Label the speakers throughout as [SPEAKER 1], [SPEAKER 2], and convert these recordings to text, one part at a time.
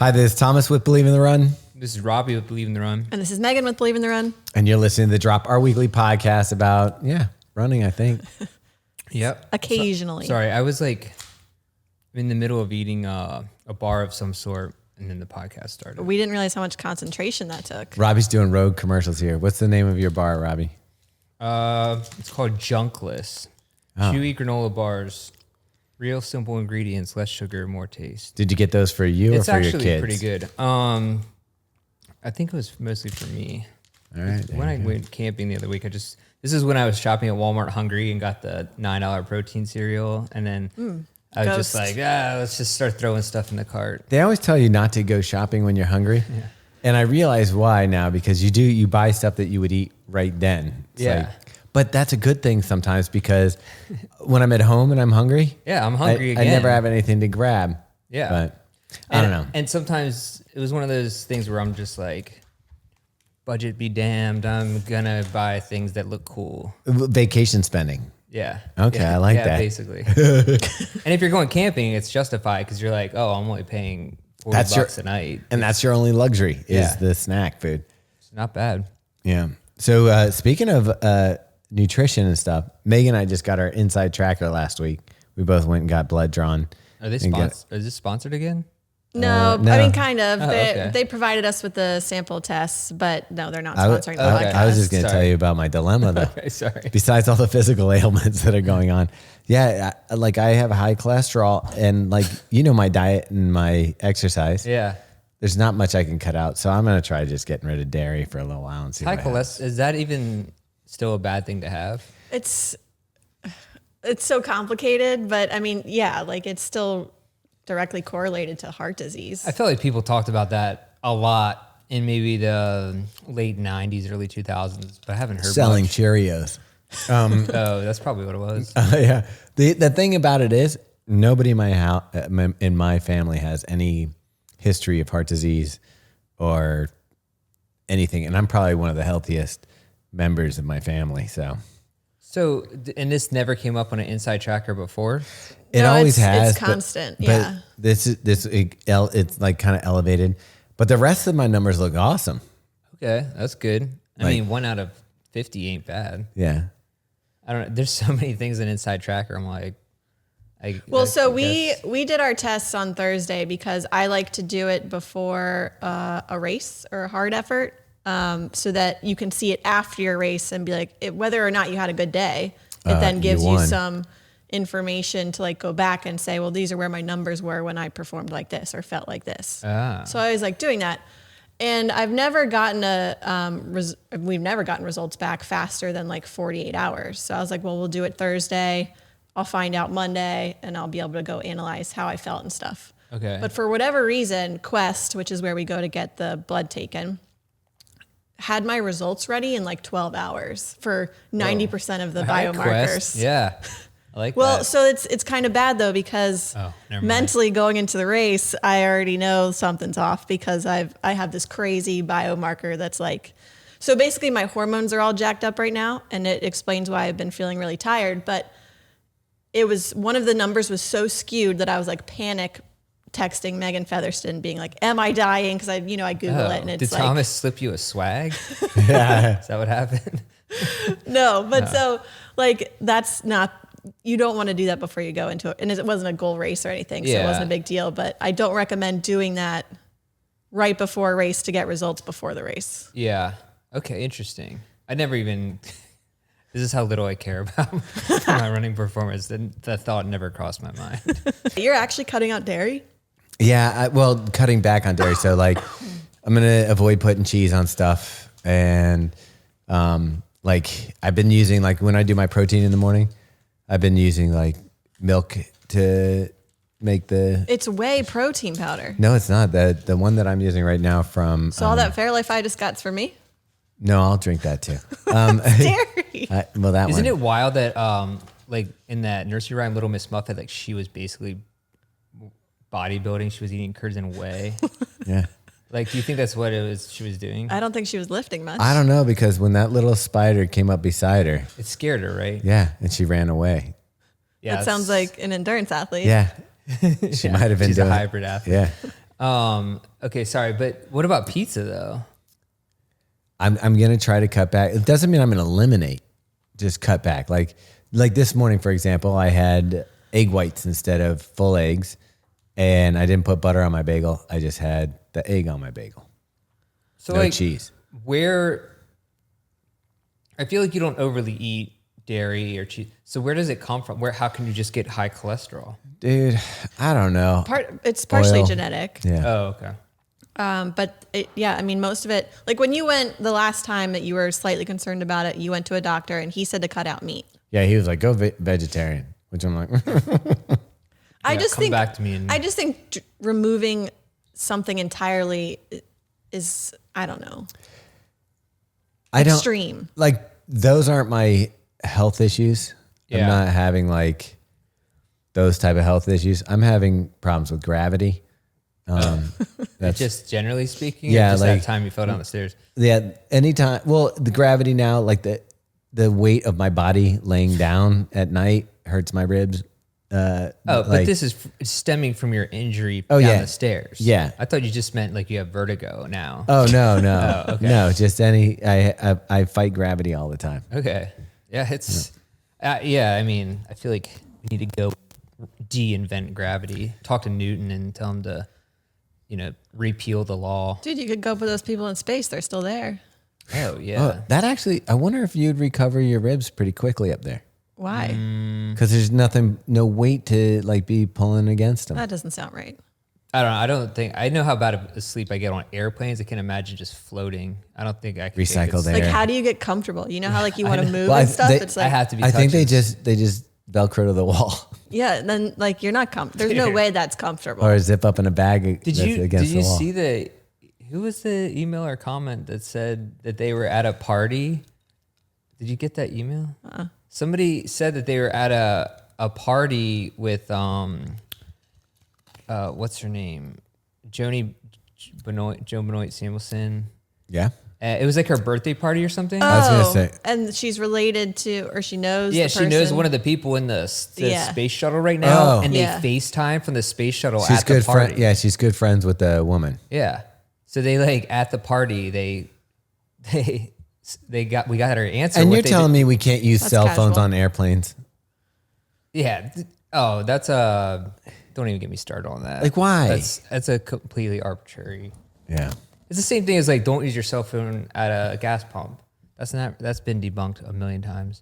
[SPEAKER 1] Hi, this is Thomas with Believe in the Run.
[SPEAKER 2] This is Robbe with Believe in the Run.
[SPEAKER 3] And this is Megan with Believe in the Run.
[SPEAKER 1] And you're listening to The Drop, our weekly podcast about, running, I think.
[SPEAKER 2] Yep.
[SPEAKER 3] Occasionally.
[SPEAKER 2] Sorry, I was like in the middle of eating a bar of some sort, and then the podcast started.
[SPEAKER 3] We didn't realize how much concentration that took.
[SPEAKER 1] Robbie's doing rogue commercials here. What's the name of your bar, Robbie?
[SPEAKER 2] It's called Junkless. Chewy granola bars. Real simple ingredients, less sugar, more taste.
[SPEAKER 1] Did you get those for you or for your kids?
[SPEAKER 2] It's actually pretty good. I think it was mostly for me.
[SPEAKER 1] All right.
[SPEAKER 2] When I went camping the other week, this is when I was shopping at Walmart hungry and got the $9 protein cereal. And then I was just like, let's just start throwing stuff in the cart.
[SPEAKER 1] They always tell you not to go shopping when you're hungry.
[SPEAKER 2] Yeah.
[SPEAKER 1] And I realize why now, because you buy stuff that you would eat right then. It's but that's a good thing sometimes, because when I'm at home and I'm hungry.
[SPEAKER 2] Yeah, I'm hungry again.
[SPEAKER 1] I never have anything to grab.
[SPEAKER 2] Yeah.
[SPEAKER 1] But I don't know.
[SPEAKER 2] And sometimes it was one of those things where I'm just like, budget be damned, I'm going to buy things that look cool.
[SPEAKER 1] Vacation spending.
[SPEAKER 2] Yeah.
[SPEAKER 1] Okay, I like that.
[SPEAKER 2] Yeah, basically. And if you're going camping, it's justified because you're like, oh, I'm only paying $40 a night.
[SPEAKER 1] And that's your only luxury is the snack food.
[SPEAKER 2] It's not bad.
[SPEAKER 1] Yeah. So speaking of nutrition and stuff, Megan and I just got our inside tracker last week. We both went and got blood drawn.
[SPEAKER 2] Are they sponsored? Is this sponsored again?
[SPEAKER 3] No,
[SPEAKER 1] no.
[SPEAKER 3] I mean, kind of.
[SPEAKER 2] okay.
[SPEAKER 3] They provided us with the sample tests, but no, they're not sponsoring the podcast.
[SPEAKER 1] I was just going to tell you about my dilemma, though.
[SPEAKER 2] Okay, sorry.
[SPEAKER 1] Besides all the physical ailments that are going on. Yeah, like I have high cholesterol, and like, my diet and my exercise.
[SPEAKER 2] Yeah.
[SPEAKER 1] There's not much I can cut out. So I'm going to try just getting rid of dairy for a little while and see
[SPEAKER 2] High
[SPEAKER 1] what happens.
[SPEAKER 2] cholesterol, is that even still a bad thing to have?
[SPEAKER 3] It's so complicated, but I mean, like it's still directly correlated to heart disease.
[SPEAKER 2] I feel like people talked about that a lot in maybe the late 90s, early 2000s, but I haven't heard
[SPEAKER 1] Selling
[SPEAKER 2] much.
[SPEAKER 1] Cheerios.
[SPEAKER 2] Oh, that's probably what it was.
[SPEAKER 1] Yeah. The thing about it is nobody in my house, in my family has any history of heart disease or anything. And I'm probably one of the healthiest members of my family.
[SPEAKER 2] So, and this never came up on an inside tracker before?
[SPEAKER 1] It always has.
[SPEAKER 3] It's constant.
[SPEAKER 1] But it's like kind of elevated, but the rest of my numbers look awesome.
[SPEAKER 2] Okay, that's good. I mean, 1 out of 50 ain't bad.
[SPEAKER 1] Yeah.
[SPEAKER 2] I don't know. There's so many things in inside tracker. I'm like,
[SPEAKER 3] we did our tests on Thursday because I like to do it before a race or a hard effort, so that you can see it after your race and be like, whether or not you had a good day. It then gives you some information to like go back and say, well, these are where my numbers were when I performed like this or felt like this. So I was like doing that. And I've never gotten we've never gotten results back faster than like 48 hours. So I was like, well, we'll do it Thursday. I'll find out Monday and I'll be able to go analyze how I felt and stuff.
[SPEAKER 2] Okay.
[SPEAKER 3] But for whatever reason, Quest, which is where we go to get the blood taken, had my results ready in like 12 hours for 90% of the biomarkers.
[SPEAKER 2] Quest. Yeah. I like that.
[SPEAKER 3] Well, so it's kind of bad though, because mentally going into the race, I already know something's off because I have this crazy biomarker that's like, so basically my hormones are all jacked up right now, and it explains why I've been feeling really tired. But it was, one of the numbers was so skewed that I was like panic texting Megan Featherston being like, am I dying? Because I Google it and it's
[SPEAKER 2] did Thomas slip you a swag?
[SPEAKER 1] Yeah.
[SPEAKER 2] Is that what happened?
[SPEAKER 3] No, but so like, that's not, you don't want to do that before you go into it. And it wasn't a goal race or anything, so it wasn't a big deal. But I don't recommend doing that right before a race to get results before the race.
[SPEAKER 2] Yeah. Okay, interesting. I never even, this is how little I care about my running performance. That thought never crossed my mind.
[SPEAKER 3] You're actually cutting out dairy?
[SPEAKER 1] Yeah. Cutting back on dairy. So like, I'm going to avoid putting cheese on stuff. And like I've been using, like when I do my protein in the morning, I've been using like milk to make the...
[SPEAKER 3] It's whey protein powder.
[SPEAKER 1] No, it's not. The one that I'm using right now from...
[SPEAKER 3] So all that Fairlife I just got's for me?
[SPEAKER 1] No, I'll drink that too.
[SPEAKER 3] Dairy.
[SPEAKER 2] Isn't it wild that like in that nursery rhyme Little Miss Muffet, like she was basically bodybuilding, she was eating curds and whey?
[SPEAKER 1] Yeah.
[SPEAKER 2] Like, do you think that's what she was doing?
[SPEAKER 3] I don't think she was lifting much.
[SPEAKER 1] I don't know, because when that little spider came up beside her...
[SPEAKER 2] It scared her, right?
[SPEAKER 1] Yeah, and she ran away.
[SPEAKER 3] Yeah, that sounds like an endurance athlete.
[SPEAKER 1] Yeah. She might have been
[SPEAKER 2] She's
[SPEAKER 1] doing
[SPEAKER 2] a hybrid athlete.
[SPEAKER 1] Yeah.
[SPEAKER 2] Okay, sorry, but what about pizza though?
[SPEAKER 1] I'm gonna try to cut back. It doesn't mean I'm gonna eliminate. Just cut back. Like this morning, for example, I had egg whites instead of full eggs, and I didn't put butter on my bagel. I just had the egg on my bagel.
[SPEAKER 2] So
[SPEAKER 1] no
[SPEAKER 2] like
[SPEAKER 1] cheese.
[SPEAKER 2] Where I feel like you don't overly eat dairy or cheese. So where does it come from? How can you just get high cholesterol?
[SPEAKER 1] Dude, I don't know.
[SPEAKER 3] It's partially
[SPEAKER 1] Oil.
[SPEAKER 3] genetic.
[SPEAKER 1] Yeah.
[SPEAKER 2] Oh, okay.
[SPEAKER 3] But I mean, most of it, like when you went the last time that you were slightly concerned about it, you went to a doctor and he said to cut out meat.
[SPEAKER 1] Yeah, he was like, go vegetarian, which I'm like,
[SPEAKER 3] I just
[SPEAKER 2] come
[SPEAKER 3] think,
[SPEAKER 2] back to me and-
[SPEAKER 3] I just think removing something entirely is, I don't know, extreme.
[SPEAKER 1] Like those aren't my health issues.
[SPEAKER 2] Yeah.
[SPEAKER 1] I'm not having like those type of health issues. I'm having problems with gravity. That's
[SPEAKER 2] just generally speaking.
[SPEAKER 1] Yeah,
[SPEAKER 2] or just
[SPEAKER 1] like-
[SPEAKER 2] that time you fell down the stairs.
[SPEAKER 1] yeah. Anytime. Well, the gravity now, like the weight of my body laying down at night hurts my ribs.
[SPEAKER 2] But this is stemming from your injury
[SPEAKER 1] Oh,
[SPEAKER 2] down
[SPEAKER 1] yeah.
[SPEAKER 2] the stairs.
[SPEAKER 1] Yeah.
[SPEAKER 2] I thought you just meant like you have vertigo now.
[SPEAKER 1] Oh no,
[SPEAKER 2] Oh, okay.
[SPEAKER 1] no, just I fight gravity all the time.
[SPEAKER 2] Okay. Yeah, it's I mean, I feel like we need to go de-invent gravity. Talk to Newton and tell him to, repeal the law.
[SPEAKER 3] Dude, you could go put those people in space. They're still there.
[SPEAKER 2] Oh yeah.
[SPEAKER 1] Oh, that actually, I wonder if you'd recover your ribs pretty quickly up there.
[SPEAKER 3] Why?
[SPEAKER 1] Because there's no weight to like be pulling against them.
[SPEAKER 3] That doesn't sound right.
[SPEAKER 2] I don't know. I don't think I know how bad a sleep I get on airplanes. I can't imagine just floating. I don't think I can take
[SPEAKER 1] Recycled
[SPEAKER 2] it.
[SPEAKER 1] air.
[SPEAKER 3] Like, how do you get comfortable? You know how like you want to move
[SPEAKER 1] Well,
[SPEAKER 3] and stuff?
[SPEAKER 1] they-
[SPEAKER 2] I have to be.
[SPEAKER 1] I think they
[SPEAKER 2] touches.
[SPEAKER 1] just Velcro to the wall
[SPEAKER 3] yeah. Then like you're not there's no way that's comfortable.
[SPEAKER 1] or zip up in a bag.
[SPEAKER 2] Did
[SPEAKER 1] that's
[SPEAKER 2] you
[SPEAKER 1] against the wall.
[SPEAKER 2] see who was the email or comment that said that they were at a party? Did you get that email? Somebody said that they were at a party with what's her name? Joe Benoit Samuelson.
[SPEAKER 1] Yeah.
[SPEAKER 2] It was like her birthday party or something.
[SPEAKER 1] I was gonna say.
[SPEAKER 3] And she's related to, or she knows.
[SPEAKER 2] Yeah,
[SPEAKER 3] the
[SPEAKER 2] she knows
[SPEAKER 3] person.
[SPEAKER 2] one of the people in the
[SPEAKER 3] Yeah.
[SPEAKER 2] space shuttle right now,
[SPEAKER 1] Oh.
[SPEAKER 2] and they
[SPEAKER 3] Yeah.
[SPEAKER 2] FaceTime from the space shuttle
[SPEAKER 1] She's
[SPEAKER 2] at the
[SPEAKER 1] good
[SPEAKER 2] party.
[SPEAKER 1] friend. Yeah, she's good friends with the woman.
[SPEAKER 2] Yeah. So they like at the party we got her answer.
[SPEAKER 1] And
[SPEAKER 2] what
[SPEAKER 1] you're
[SPEAKER 2] they
[SPEAKER 1] telling
[SPEAKER 2] did-
[SPEAKER 1] me we can't use
[SPEAKER 3] That's
[SPEAKER 1] cell phones
[SPEAKER 3] casual.
[SPEAKER 1] on airplanes?
[SPEAKER 2] Yeah. Oh, that's don't even get me started on that.
[SPEAKER 1] Like, why?
[SPEAKER 2] That's a completely arbitrary.
[SPEAKER 1] Yeah.
[SPEAKER 2] It's the same thing as like don't use your cell phone at a gas pump. That's been debunked a million times.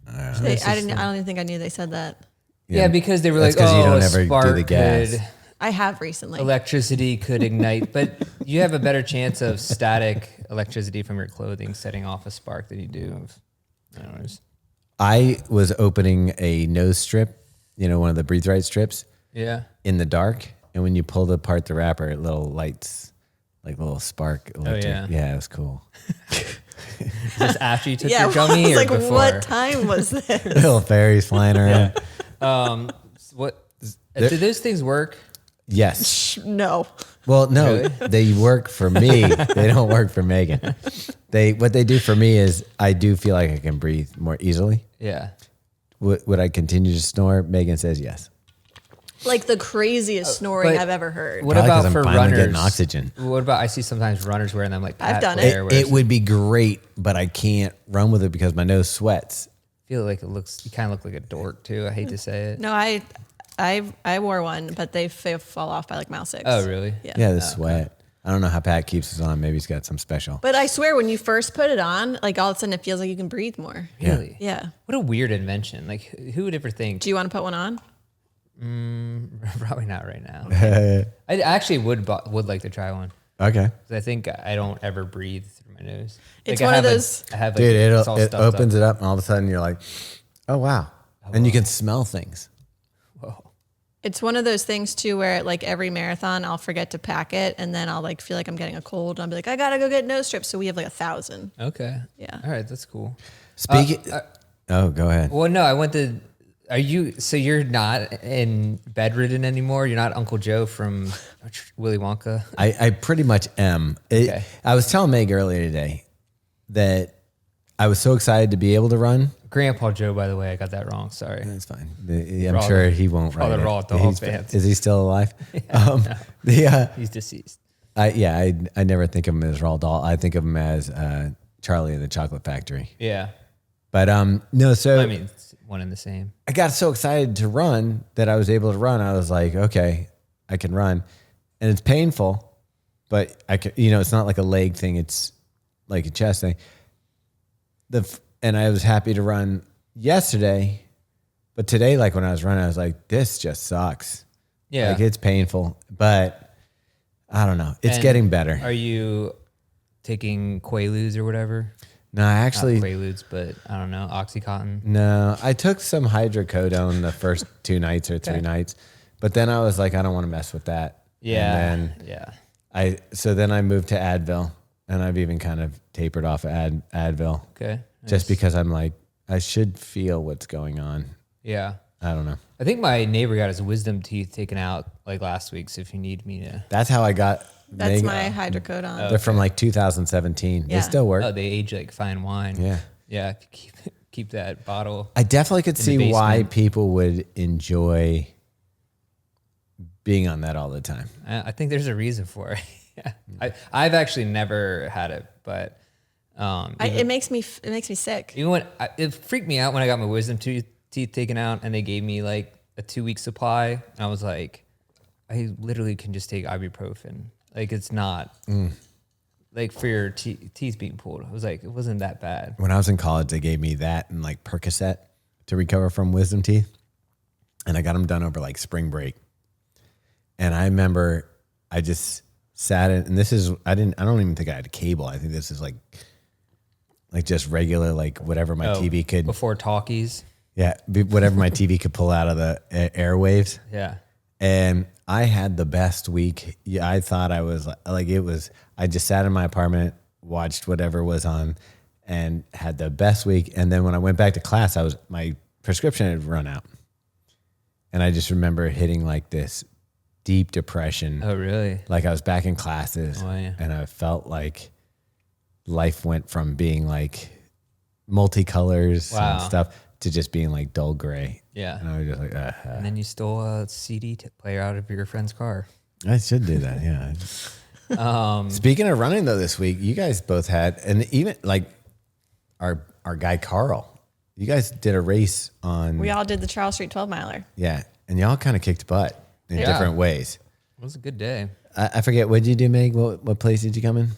[SPEAKER 3] I don't even think I knew they said that.
[SPEAKER 2] Yeah, because they were
[SPEAKER 1] That's
[SPEAKER 2] like,
[SPEAKER 1] 'cause you
[SPEAKER 2] oh,
[SPEAKER 1] don't
[SPEAKER 2] a
[SPEAKER 1] ever do
[SPEAKER 2] spark
[SPEAKER 1] the gas.
[SPEAKER 2] could,
[SPEAKER 3] I have recently.
[SPEAKER 2] electricity could ignite, but you have a better chance of static electricity from your clothing setting off a spark than you do of.
[SPEAKER 1] I was opening a nose strip, one of the Breathe Right strips
[SPEAKER 2] Yeah.
[SPEAKER 1] in the dark. And when you pulled apart the wrapper, little lights, like little spark. Electric.
[SPEAKER 2] yeah.
[SPEAKER 1] Yeah, it was cool.
[SPEAKER 2] Just after you took
[SPEAKER 3] yeah,
[SPEAKER 2] your gummy
[SPEAKER 3] I was
[SPEAKER 2] or
[SPEAKER 3] like,
[SPEAKER 2] before?
[SPEAKER 3] what time was this?
[SPEAKER 1] Little fairies flying around.
[SPEAKER 2] Do those things work?
[SPEAKER 1] Yes.
[SPEAKER 3] No.
[SPEAKER 1] Well, no, they work for me. They don't work for Megan. What they do for me is I do feel like I can breathe more easily.
[SPEAKER 2] Yeah.
[SPEAKER 1] Would I continue to snore? Megan says yes.
[SPEAKER 3] Like the craziest snoring
[SPEAKER 2] but
[SPEAKER 3] I've ever heard.
[SPEAKER 2] What
[SPEAKER 1] Probably 'cause
[SPEAKER 2] about
[SPEAKER 1] I'm
[SPEAKER 2] for
[SPEAKER 1] finally
[SPEAKER 2] runners?
[SPEAKER 1] getting oxygen.
[SPEAKER 2] What about I see sometimes runners wearing them like
[SPEAKER 3] I've
[SPEAKER 2] Pat
[SPEAKER 3] done it.
[SPEAKER 2] Blair wears.
[SPEAKER 1] It would be great, but I can't run with it because my nose sweats.
[SPEAKER 2] I feel like you kind of look like a dork too. I hate to say it.
[SPEAKER 3] No, I wore one, but they fall off by like mile 6.
[SPEAKER 2] Oh, really?
[SPEAKER 3] Yeah.
[SPEAKER 1] Yeah, the sweat. I don't know how Pat keeps it on. Maybe he's got some special.
[SPEAKER 3] But I swear, when you first put it on, like all of a sudden it feels like you can breathe more.
[SPEAKER 2] Really?
[SPEAKER 3] Yeah.
[SPEAKER 2] What a weird invention. Like, who would ever think?
[SPEAKER 3] Do you want to put one on?
[SPEAKER 2] Probably not right now. I actually would like to try one.
[SPEAKER 1] Okay.
[SPEAKER 2] 'Cause I think I don't ever breathe through my nose.
[SPEAKER 3] It's
[SPEAKER 2] Like,
[SPEAKER 3] one
[SPEAKER 2] I
[SPEAKER 3] of
[SPEAKER 2] have
[SPEAKER 3] those-
[SPEAKER 2] I have like,
[SPEAKER 1] Dude,
[SPEAKER 2] it's all
[SPEAKER 1] it
[SPEAKER 2] stuffed
[SPEAKER 1] opens
[SPEAKER 2] up.
[SPEAKER 1] it up and all of a sudden you're like, oh, wow. And you can smell things.
[SPEAKER 2] Whoa.
[SPEAKER 3] It's one of those things too where like every marathon I'll forget to pack it and then I'll like feel like I'm getting a cold and I'll be like, I gotta go get nose strips. So we have like 1,000.
[SPEAKER 2] Okay.
[SPEAKER 3] Yeah.
[SPEAKER 2] All right, that's cool.
[SPEAKER 1] Speaking. Oh, go ahead.
[SPEAKER 2] Well, no, I went to. So you're not bedridden anymore? You're not Uncle Joe from Willy Wonka?
[SPEAKER 1] I pretty much am.
[SPEAKER 2] Okay.
[SPEAKER 1] I was telling Meg earlier today that I was so excited to be able to run
[SPEAKER 2] Grandpa Joe, by the way, I got that wrong. Sorry.
[SPEAKER 1] That's fine. I'm sure he won't
[SPEAKER 2] all
[SPEAKER 1] write
[SPEAKER 2] the
[SPEAKER 1] it.
[SPEAKER 2] Raw Dog fans.
[SPEAKER 1] Is he still alive?
[SPEAKER 2] He's deceased.
[SPEAKER 1] I never think of him as Raw Dahl. I think of him as Charlie in the Chocolate Factory.
[SPEAKER 2] Yeah.
[SPEAKER 1] But no, so
[SPEAKER 2] I mean, it's one and the same.
[SPEAKER 1] I got so excited to run that I was able to run. I was like, okay, I can run, and it's painful, but I can, it's not like a leg thing. It's like a chest thing. And I was happy to run yesterday, but today, like when I was running, I was like, this just sucks.
[SPEAKER 2] Yeah.
[SPEAKER 1] Like it's painful, but I don't know. It's
[SPEAKER 2] And
[SPEAKER 1] getting better.
[SPEAKER 2] Are you taking Quaaludes or whatever?
[SPEAKER 1] No, I actually,
[SPEAKER 2] Not Quaaludes, but I don't know, Oxycontin.
[SPEAKER 1] no, I took some hydrocodone the first 2 nights or 3 nights, but then I was like, I don't want to mess with that.
[SPEAKER 2] Yeah.
[SPEAKER 1] And then so then I moved to Advil, and I've even kind of tapered off Advil.
[SPEAKER 2] Okay.
[SPEAKER 1] Just because I'm like, I should feel what's going on.
[SPEAKER 2] Yeah.
[SPEAKER 1] I don't know.
[SPEAKER 2] I think my neighbor got his wisdom teeth taken out like last week. So if you need me to.
[SPEAKER 1] That's how I got.
[SPEAKER 3] That's my hydrocodone.
[SPEAKER 1] They're from like 2017.
[SPEAKER 3] Yeah.
[SPEAKER 1] They still work.
[SPEAKER 2] Oh, they age like fine wine.
[SPEAKER 1] Yeah.
[SPEAKER 2] Yeah. If you keep that bottle.
[SPEAKER 1] I definitely could
[SPEAKER 2] the
[SPEAKER 1] see why
[SPEAKER 2] basement.
[SPEAKER 1] people would enjoy being on that all the time.
[SPEAKER 2] I think there's a reason for it. Yeah. I've actually never had it, but
[SPEAKER 3] It makes me sick.
[SPEAKER 2] even when it freaked me out when I got my wisdom teeth taken out and they gave me like a 2-week supply, and I was like, I literally can just take ibuprofen. Like it's not like for your teeth being pulled. I was like, it wasn't that bad.
[SPEAKER 1] When I was in college, they gave me that and like Percocet to recover from wisdom teeth. And I got them done over like spring break. And I remember I just sat in, and this is, I don't even think I had a cable. I think this is like just regular, like whatever my TV could.
[SPEAKER 2] Before talkies.
[SPEAKER 1] Yeah. Whatever my TV could pull out of the airwaves.
[SPEAKER 2] Yeah.
[SPEAKER 1] And I had the best week. Yeah, I thought I was like, it was, I just sat in my apartment, watched whatever was on, and had the best week. And then when I went back to class, my prescription had run out. And I just remember hitting like this deep depression.
[SPEAKER 2] Oh, really?
[SPEAKER 1] Like I was back in classes,
[SPEAKER 2] Oh, yeah.
[SPEAKER 1] and I felt like life went from being like multicolors
[SPEAKER 2] Wow.
[SPEAKER 1] and stuff to just being like dull gray.
[SPEAKER 2] Yeah.
[SPEAKER 1] And I was just like,
[SPEAKER 2] And then you stole a CD player out of your friend's car.
[SPEAKER 1] I should do that. Yeah. Speaking of running though, this week, you guys both had, and even like our guy, Karl, you guys did a race on,
[SPEAKER 3] We all did the Charles Street 12 miler.
[SPEAKER 1] yeah. And y'all kind of kicked butt in
[SPEAKER 2] Yeah.
[SPEAKER 1] different ways.
[SPEAKER 2] It was a good day.
[SPEAKER 1] I forget, what did you do, Meg? What place did you come in?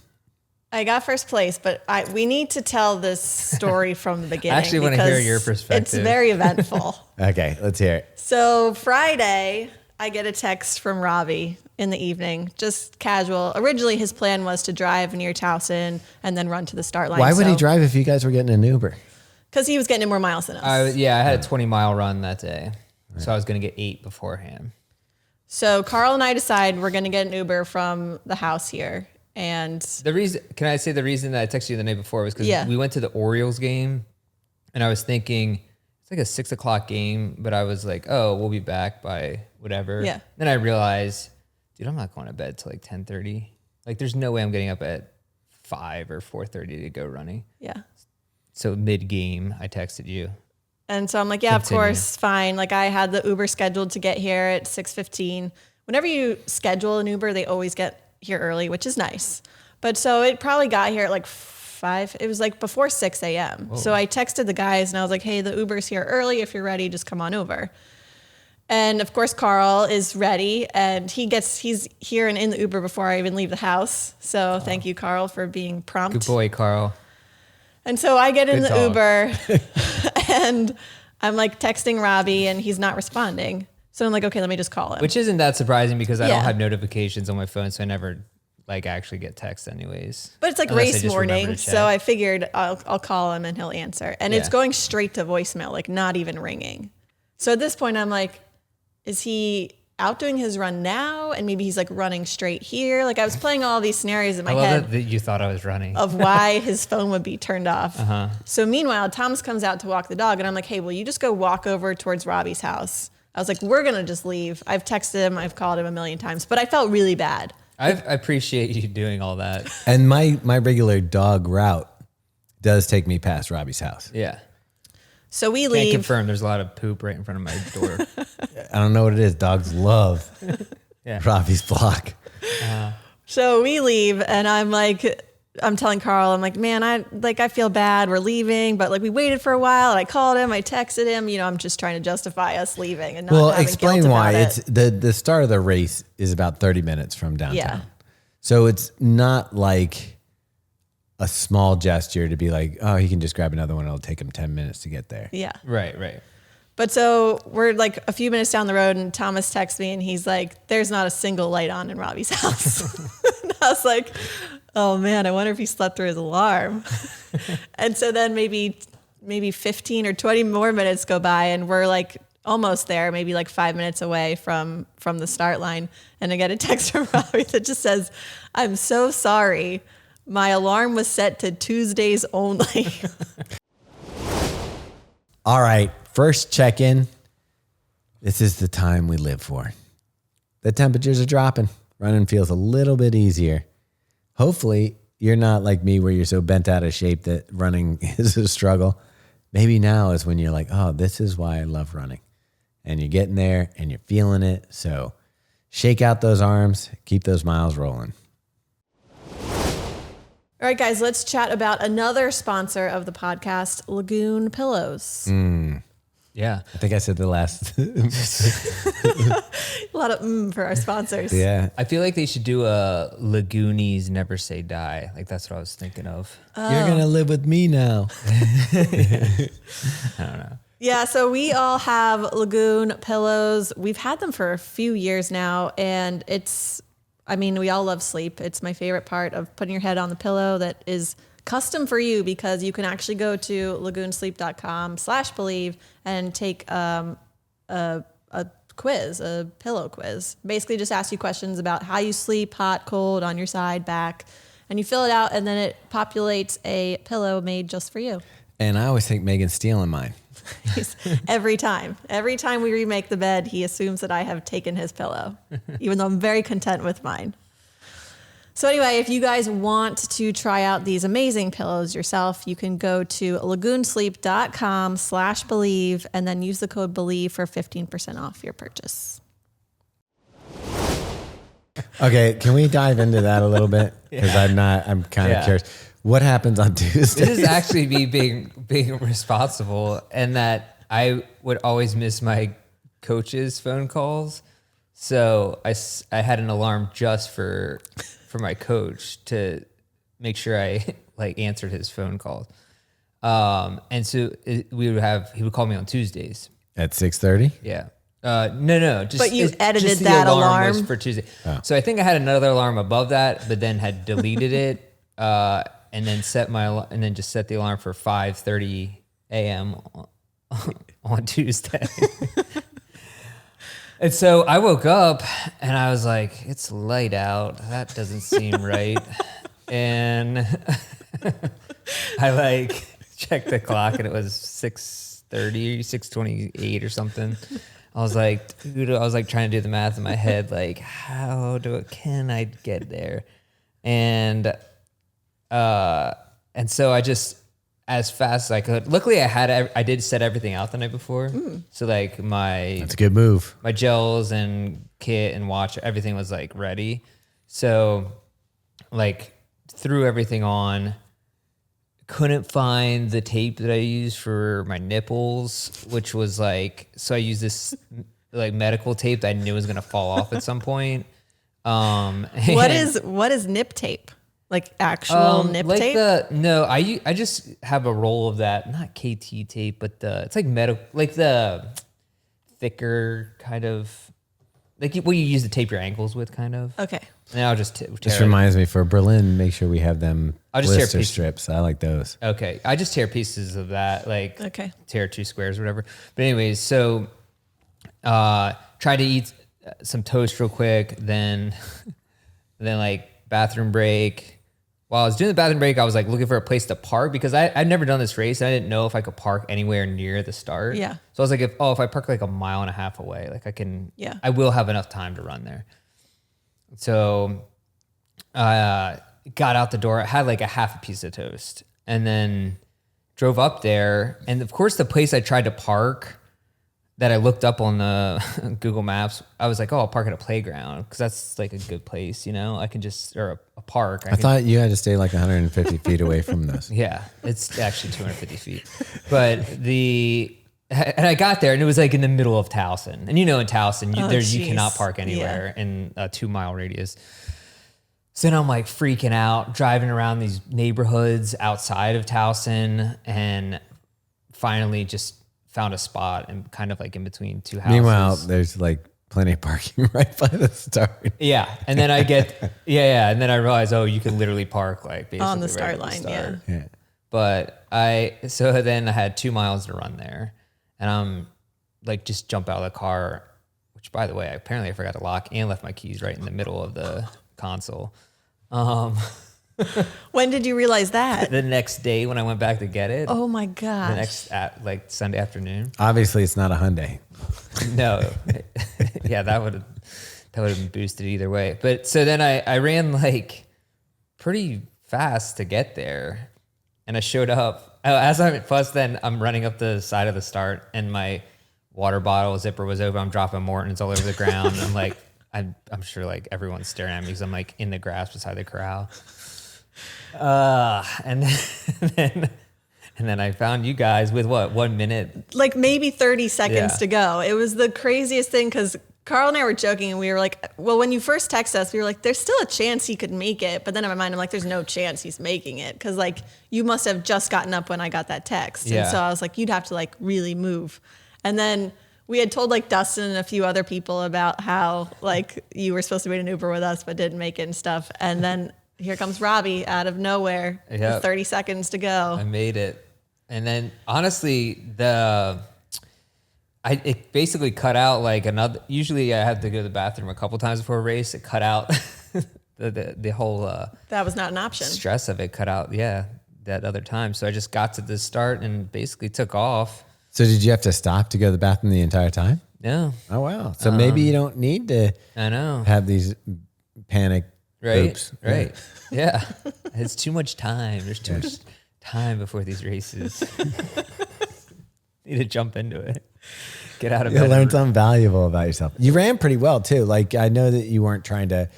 [SPEAKER 3] I got first place, but we need to tell this story from the beginning.
[SPEAKER 2] I actually want to hear
[SPEAKER 3] because
[SPEAKER 2] your perspective.
[SPEAKER 3] It's very eventful.
[SPEAKER 1] Okay, let's hear it.
[SPEAKER 3] So Friday, I get a text from Robbe in the evening, just casual. Originally, his plan was to drive near Towson and then run to the start line.
[SPEAKER 1] Why would he drive if you guys were getting an Uber?
[SPEAKER 3] Because he was getting in more miles than us.
[SPEAKER 2] I had a 20-mile run that day. So I was going to get 8 beforehand.
[SPEAKER 3] So Karl and I decide we're going to get an Uber from the house here. And
[SPEAKER 2] The reason, can I say the reason that I texted you the night before was because
[SPEAKER 3] Yeah.
[SPEAKER 2] we went to the Orioles game, and I was thinking it's like a 6:00 game, but I was like, oh, we'll be back by whatever.
[SPEAKER 3] Yeah.
[SPEAKER 2] Then I realized, dude, I'm not going to bed till like 10:30. Like, there's no way I'm getting up at 5 or 4:30 to go running.
[SPEAKER 3] yeah.
[SPEAKER 2] So mid game, I texted you.
[SPEAKER 3] And so I'm like, yeah,
[SPEAKER 2] Continue.
[SPEAKER 3] of course, fine. Like I had the Uber scheduled to get here at 6:15. Whenever you schedule an Uber, they always get here early, which is nice. But so it probably got here at like 5. It was like before 6 a.m. So I texted the guys and I was like, hey, the Uber's here early. If you're ready, just come on over. And of course, Karl is ready and he's here and in the Uber before I even leave the house. So thank you, Karl, for being prompt.
[SPEAKER 2] Good boy, Karl.
[SPEAKER 3] And so I get in
[SPEAKER 2] Good
[SPEAKER 3] the
[SPEAKER 2] dog.
[SPEAKER 3] Uber and I'm like texting Robbe and he's not responding. So I'm like, okay, let me just call him.
[SPEAKER 2] Which isn't that surprising because I
[SPEAKER 3] Yeah.
[SPEAKER 2] don't have notifications on my phone, so I never like actually get texts anyways.
[SPEAKER 3] But it's like
[SPEAKER 2] Unless I
[SPEAKER 3] race
[SPEAKER 2] just remember
[SPEAKER 3] morning,
[SPEAKER 2] to check.
[SPEAKER 3] so I figured I'll call him and he'll answer. And it's
[SPEAKER 2] Yeah.
[SPEAKER 3] going straight to voicemail, like not even ringing. So at this point, I'm like, is he out doing his run now? And maybe he's like running straight here. Like I was playing all these scenarios in my
[SPEAKER 2] I love
[SPEAKER 3] head
[SPEAKER 2] that you thought I was running.
[SPEAKER 3] of why his phone would be turned off.
[SPEAKER 2] Uh-huh.
[SPEAKER 3] So meanwhile, Thomas comes out to walk the dog, and I'm like, hey, will you just go walk over towards Robbie's house? I was like, we're gonna just leave. I've texted him, I've called him a million times, but I felt really bad.
[SPEAKER 2] I appreciate you doing all that.
[SPEAKER 1] And my regular dog route does take me past Robbie's house.
[SPEAKER 2] Yeah.
[SPEAKER 3] So we
[SPEAKER 2] Can't
[SPEAKER 3] leave.
[SPEAKER 2] confirm. There's a lot of poop right in front of my door.
[SPEAKER 1] I don't know what it is. Dogs love
[SPEAKER 2] Yeah.
[SPEAKER 1] Robbie's block.
[SPEAKER 3] So we leave, and I'm telling Karl, I'm like, man, I feel bad. We're leaving, but like we waited for a while, and I called him, I texted him. I'm just trying to justify us leaving and not
[SPEAKER 1] Well,
[SPEAKER 3] having
[SPEAKER 1] explain
[SPEAKER 3] guilt
[SPEAKER 1] why.
[SPEAKER 3] about
[SPEAKER 1] It's the start of the race is about 30 minutes from downtown.
[SPEAKER 3] Yeah.
[SPEAKER 1] So it's not like a small gesture to be like, oh, he can just grab another one. It'll take him 10 minutes to get there.
[SPEAKER 3] Yeah.
[SPEAKER 2] Right.
[SPEAKER 3] But so we're like a few minutes down the road, and Thomas texts me, and he's like, there's not a single light on in Robbie's house. And I was like, oh man, I wonder if he slept through his alarm. And so then maybe 15 or 20 more minutes go by, and we're like almost there, maybe like 5 minutes away from the start line. And I get a text from Robbie that just says, I'm so sorry. My alarm was set to Tuesdays only.
[SPEAKER 1] All right. First check-in. This is the time we live for. The temperatures are dropping. Running feels a little bit easier. Hopefully, you're not like me where you're so bent out of shape that running is a struggle. Maybe now is when you're like, oh, this is why I love running. And you're getting there and you're feeling it. So shake out those arms. Keep those miles rolling.
[SPEAKER 3] All right, guys, let's chat about another sponsor of the podcast, Lagoon Pillows.
[SPEAKER 2] Yeah.
[SPEAKER 1] I think I said the last.
[SPEAKER 3] A lot of for our sponsors.
[SPEAKER 1] Yeah.
[SPEAKER 2] I feel like they should do a Lagoonies Never Say Die. Like that's what I was thinking of.
[SPEAKER 1] You're going to live with me now.
[SPEAKER 2] I don't know.
[SPEAKER 3] Yeah, so we all have Lagoon Pillows. We've had them for a few years now, and we all love sleep. It's my favorite part of putting your head on the pillow that is custom for you, because you can actually go to lagoonsleep.com/believe and take a quiz, a pillow quiz. Basically just ask you questions about how you sleep, hot, cold, on your side, back, and you fill it out, and then it populates a pillow made just for you.
[SPEAKER 1] And I always think Megan's stealing mine.
[SPEAKER 3] Every time we remake the bed, he assumes that I have taken his pillow, even though I'm very content with mine. So anyway, if you guys want to try out these amazing pillows yourself, you can go to lagoonsleep.com/believe and then use the code BELIEVE for 15% off your purchase.
[SPEAKER 1] Okay, can we dive into that a little bit? Because I'm kind of curious. What happens on Tuesday?
[SPEAKER 2] This is actually me being responsible, and that I would always miss my coach's phone calls. So I had an alarm just for my coach to make sure I answered his phone calls. And so he would call me on Tuesdays
[SPEAKER 1] At 6:30?
[SPEAKER 2] Yeah. No.
[SPEAKER 3] But you edited
[SPEAKER 2] just the
[SPEAKER 3] that
[SPEAKER 2] alarm
[SPEAKER 3] alarm?
[SPEAKER 2] was for Tuesday. Oh. So I think I had another alarm above that, but then had deleted it, and then set the alarm for 5:30 a.m. on Tuesday. And so I woke up and I was like, it's light out. That doesn't seem right. And I checked the clock and it was 6:30, 6:28 or something. I was like, dude, trying to do the math in my head, how can I get there? And so I just, as fast as I could. Luckily, I did set everything out the night before. So that's
[SPEAKER 1] a good move.
[SPEAKER 2] My gels and kit and watch, everything was ready. So threw everything on. Couldn't find the tape that I used for my nipples, which was so I used this medical tape that I knew was gonna fall off at some point.
[SPEAKER 3] What is nip tape? Actual nip tape?
[SPEAKER 2] No, I just have a roll of that, not KT tape, but it's medical, the thicker kind of, what you use to tape your ankles with, kind of.
[SPEAKER 3] Okay.
[SPEAKER 2] And I'll just tear
[SPEAKER 1] This reminds me, for Berlin, make sure we have them
[SPEAKER 2] I'll just tear
[SPEAKER 1] blister
[SPEAKER 2] pieces.
[SPEAKER 1] strips. I like those.
[SPEAKER 2] Okay, I just tear pieces of that,
[SPEAKER 3] Okay.
[SPEAKER 2] tear 2 squares or whatever. But anyways, so tried to eat some toast real quick, then bathroom break. While I was doing the bathroom break, I was looking for a place to park, because I'd never done this race. And I didn't know if I could park anywhere near the start.
[SPEAKER 3] Yeah.
[SPEAKER 2] So I was if I park a mile and a half away, I can.
[SPEAKER 3] Yeah.
[SPEAKER 2] I will have enough time to run there. So, got out the door. I had a half a piece of toast, and then drove up there, and of course the place I tried to park that I looked up on the Google Maps, I was like, oh, I'll park at a playground because that's like a good place, you know? I can just, or a park.
[SPEAKER 1] I thought you had to stay like 150 feet away from this.
[SPEAKER 2] Yeah, it's actually 250 feet. But and I got there and it was like in the middle of Towson. And you know, in Towson, you cannot park anywhere in a 2-mile radius. So then I'm like freaking out, driving around these neighborhoods outside of Towson, and finally just found a spot and kind of like in between two houses.
[SPEAKER 1] Meanwhile, there's like plenty of parking right by the start.
[SPEAKER 2] Yeah. And then I get, and then I realize, oh, you can literally park like basically
[SPEAKER 3] on the
[SPEAKER 2] right
[SPEAKER 3] start
[SPEAKER 2] at the
[SPEAKER 3] line.
[SPEAKER 2] start.
[SPEAKER 3] Yeah.
[SPEAKER 2] But so then I had 2 miles to run there, and I'm like, just jump out of the car, which by the way, apparently I forgot to lock and left my keys right in the middle of the console.
[SPEAKER 3] When did you realize that?
[SPEAKER 2] The next day when I went back to get it.
[SPEAKER 3] Oh my gosh.
[SPEAKER 2] The next like Sunday afternoon.
[SPEAKER 1] Obviously, it's not a Hyundai.
[SPEAKER 2] No. Yeah, that would have been boosted either way. But so then I ran like pretty fast to get there, and I showed up. Plus then I'm running up the side of the start, and my water bottle zipper was open. I'm dropping Morton's all over the ground. I'm like, I'm sure like everyone's staring at me because I'm like in the grass beside the corral. And then I found you guys with what, 1 minute?
[SPEAKER 3] Like maybe 30 seconds to go. It was the craziest thing because Karl and I were joking and we were like, well, when you first text us, we were like, there's still a chance he could make it. But then in my mind, I'm like, there's no chance he's making it. Cause like you must have just gotten up when I got that text.
[SPEAKER 2] Yeah.
[SPEAKER 3] And so I was like, you'd have to like really move. And then we had told like Dustin and a few other people about how like you were supposed to be in an Uber with us, but didn't make it and stuff. And then here comes Robbe out of nowhere with 30 seconds to go.
[SPEAKER 2] I made it. And then honestly, it basically cut out like another, usually I have to go to the bathroom a couple times before a race. It cut out the whole
[SPEAKER 3] that was not an option.
[SPEAKER 2] Stress of it cut out. Yeah. That other time. So I just got to the start and basically took off.
[SPEAKER 1] So did you have to stop to go to the bathroom the entire time?
[SPEAKER 2] No.
[SPEAKER 1] Oh, wow. So maybe you don't need to have these panic oops.
[SPEAKER 2] Right. Yeah. It's too much time. There's too much time before these races. Need to jump into it. Get out of bed.
[SPEAKER 1] You learn something valuable about yourself. You ran pretty well too. Like I know that you weren't trying to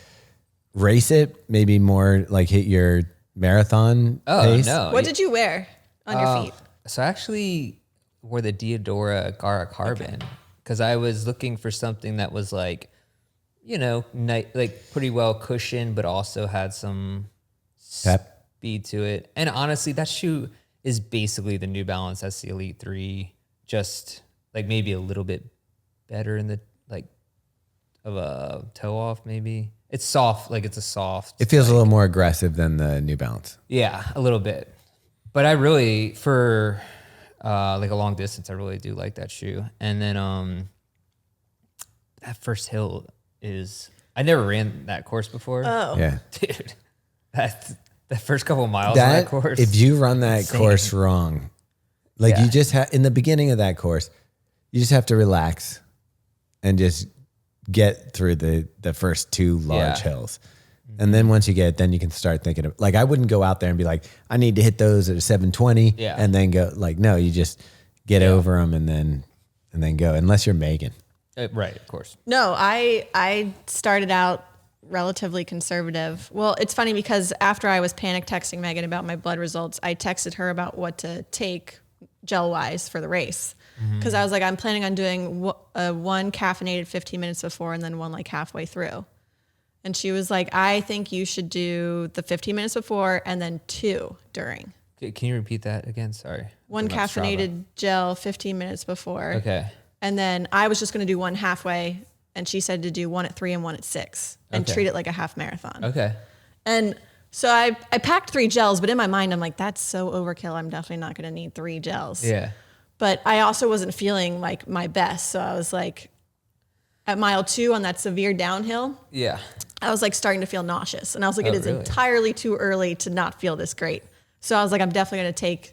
[SPEAKER 1] race it, maybe more like hit your marathon pace.
[SPEAKER 2] No.
[SPEAKER 3] What did you wear on your feet?
[SPEAKER 2] So I actually wore the Diadora Gara Carbon because I was looking for something that was like, you know, like pretty well cushioned, but also had some
[SPEAKER 1] Pep.
[SPEAKER 2] speed to it. And honestly, that shoe is basically the New Balance SC Elite 3, just like maybe a little bit better in the like of a toe off. Maybe it's soft, like it's a soft.
[SPEAKER 1] It feels a little more aggressive than the New Balance.
[SPEAKER 2] Yeah, a little bit. But I really for like a long distance, I really do like that shoe. And then that first hill I never ran that course before.
[SPEAKER 3] Oh.
[SPEAKER 1] Yeah.
[SPEAKER 2] Dude, the first couple of miles on that course.
[SPEAKER 1] If you run that course wrong, like
[SPEAKER 2] Yeah.
[SPEAKER 1] you just have in the beginning of that course, you just have to relax and just get through the first two large hills. And then once you get it, then you can start thinking of like, I wouldn't go out there and be like, I need to hit those at a 720 and then go like, no, you just get over them and then go unless you're Megan.
[SPEAKER 2] Right, of course.
[SPEAKER 3] No, I started out relatively conservative. Well, it's funny because after I was panic texting Megan about my blood results, I texted her about what to take gel wise for the race. Because I was like, I'm planning on doing one caffeinated 15 minutes before and then one like halfway through. And she was like, I think you should do the 15 minutes before and then 2 during.
[SPEAKER 2] Can you repeat that again? Sorry.
[SPEAKER 3] One caffeinated gel 15 minutes before.
[SPEAKER 2] Okay.
[SPEAKER 3] And then I was just going to do one halfway. And she said to do one at 3 and one at 6 and treat it like a half marathon.
[SPEAKER 2] Okay.
[SPEAKER 3] And so I packed 3 gels, but in my mind, I'm like, that's so overkill. I'm definitely not going to need 3 gels.
[SPEAKER 2] Yeah.
[SPEAKER 3] But I also wasn't feeling like my best. So I was like, at mile 2 on that severe downhill,
[SPEAKER 2] Yeah.
[SPEAKER 3] I was like starting to feel nauseous. And I was like, it is
[SPEAKER 2] really?
[SPEAKER 3] entirely too early to not feel this great. So I was like, I'm definitely going to take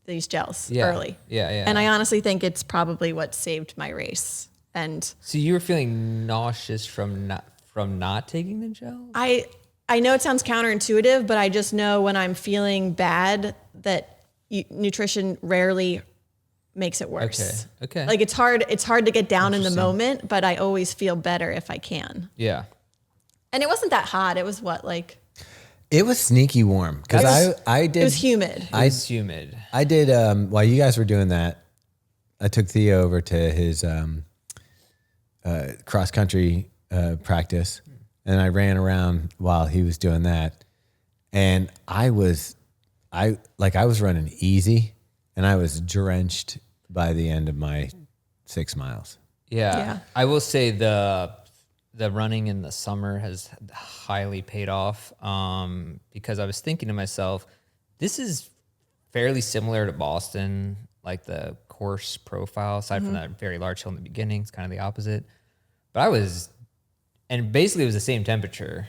[SPEAKER 3] these gels early.
[SPEAKER 2] Yeah.
[SPEAKER 3] And I honestly think it's probably what saved my race. And
[SPEAKER 2] So you were feeling nauseous from not taking the gel?
[SPEAKER 3] I know it sounds counterintuitive, but I just know when I'm feeling bad that nutrition rarely makes it worse.
[SPEAKER 2] Okay.
[SPEAKER 3] Like it's hard to get down in the moment, but I always feel better if I can.
[SPEAKER 2] Yeah.
[SPEAKER 3] And it wasn't that hot. It was what, like,
[SPEAKER 1] It was sneaky warm because I did.
[SPEAKER 3] it was humid.
[SPEAKER 2] It was humid.
[SPEAKER 1] I did while you guys were doing that. I took Theo over to his cross country practice, and I ran around while he was doing that. And I was running easy, and I was drenched by the end of my 6 miles.
[SPEAKER 2] Yeah. I will say the running in the summer has highly paid off, because I was thinking to myself, this is fairly similar to Boston, like the course profile, aside from that very large hill in the beginning. It's kind of the opposite. But and basically it was the same temperature,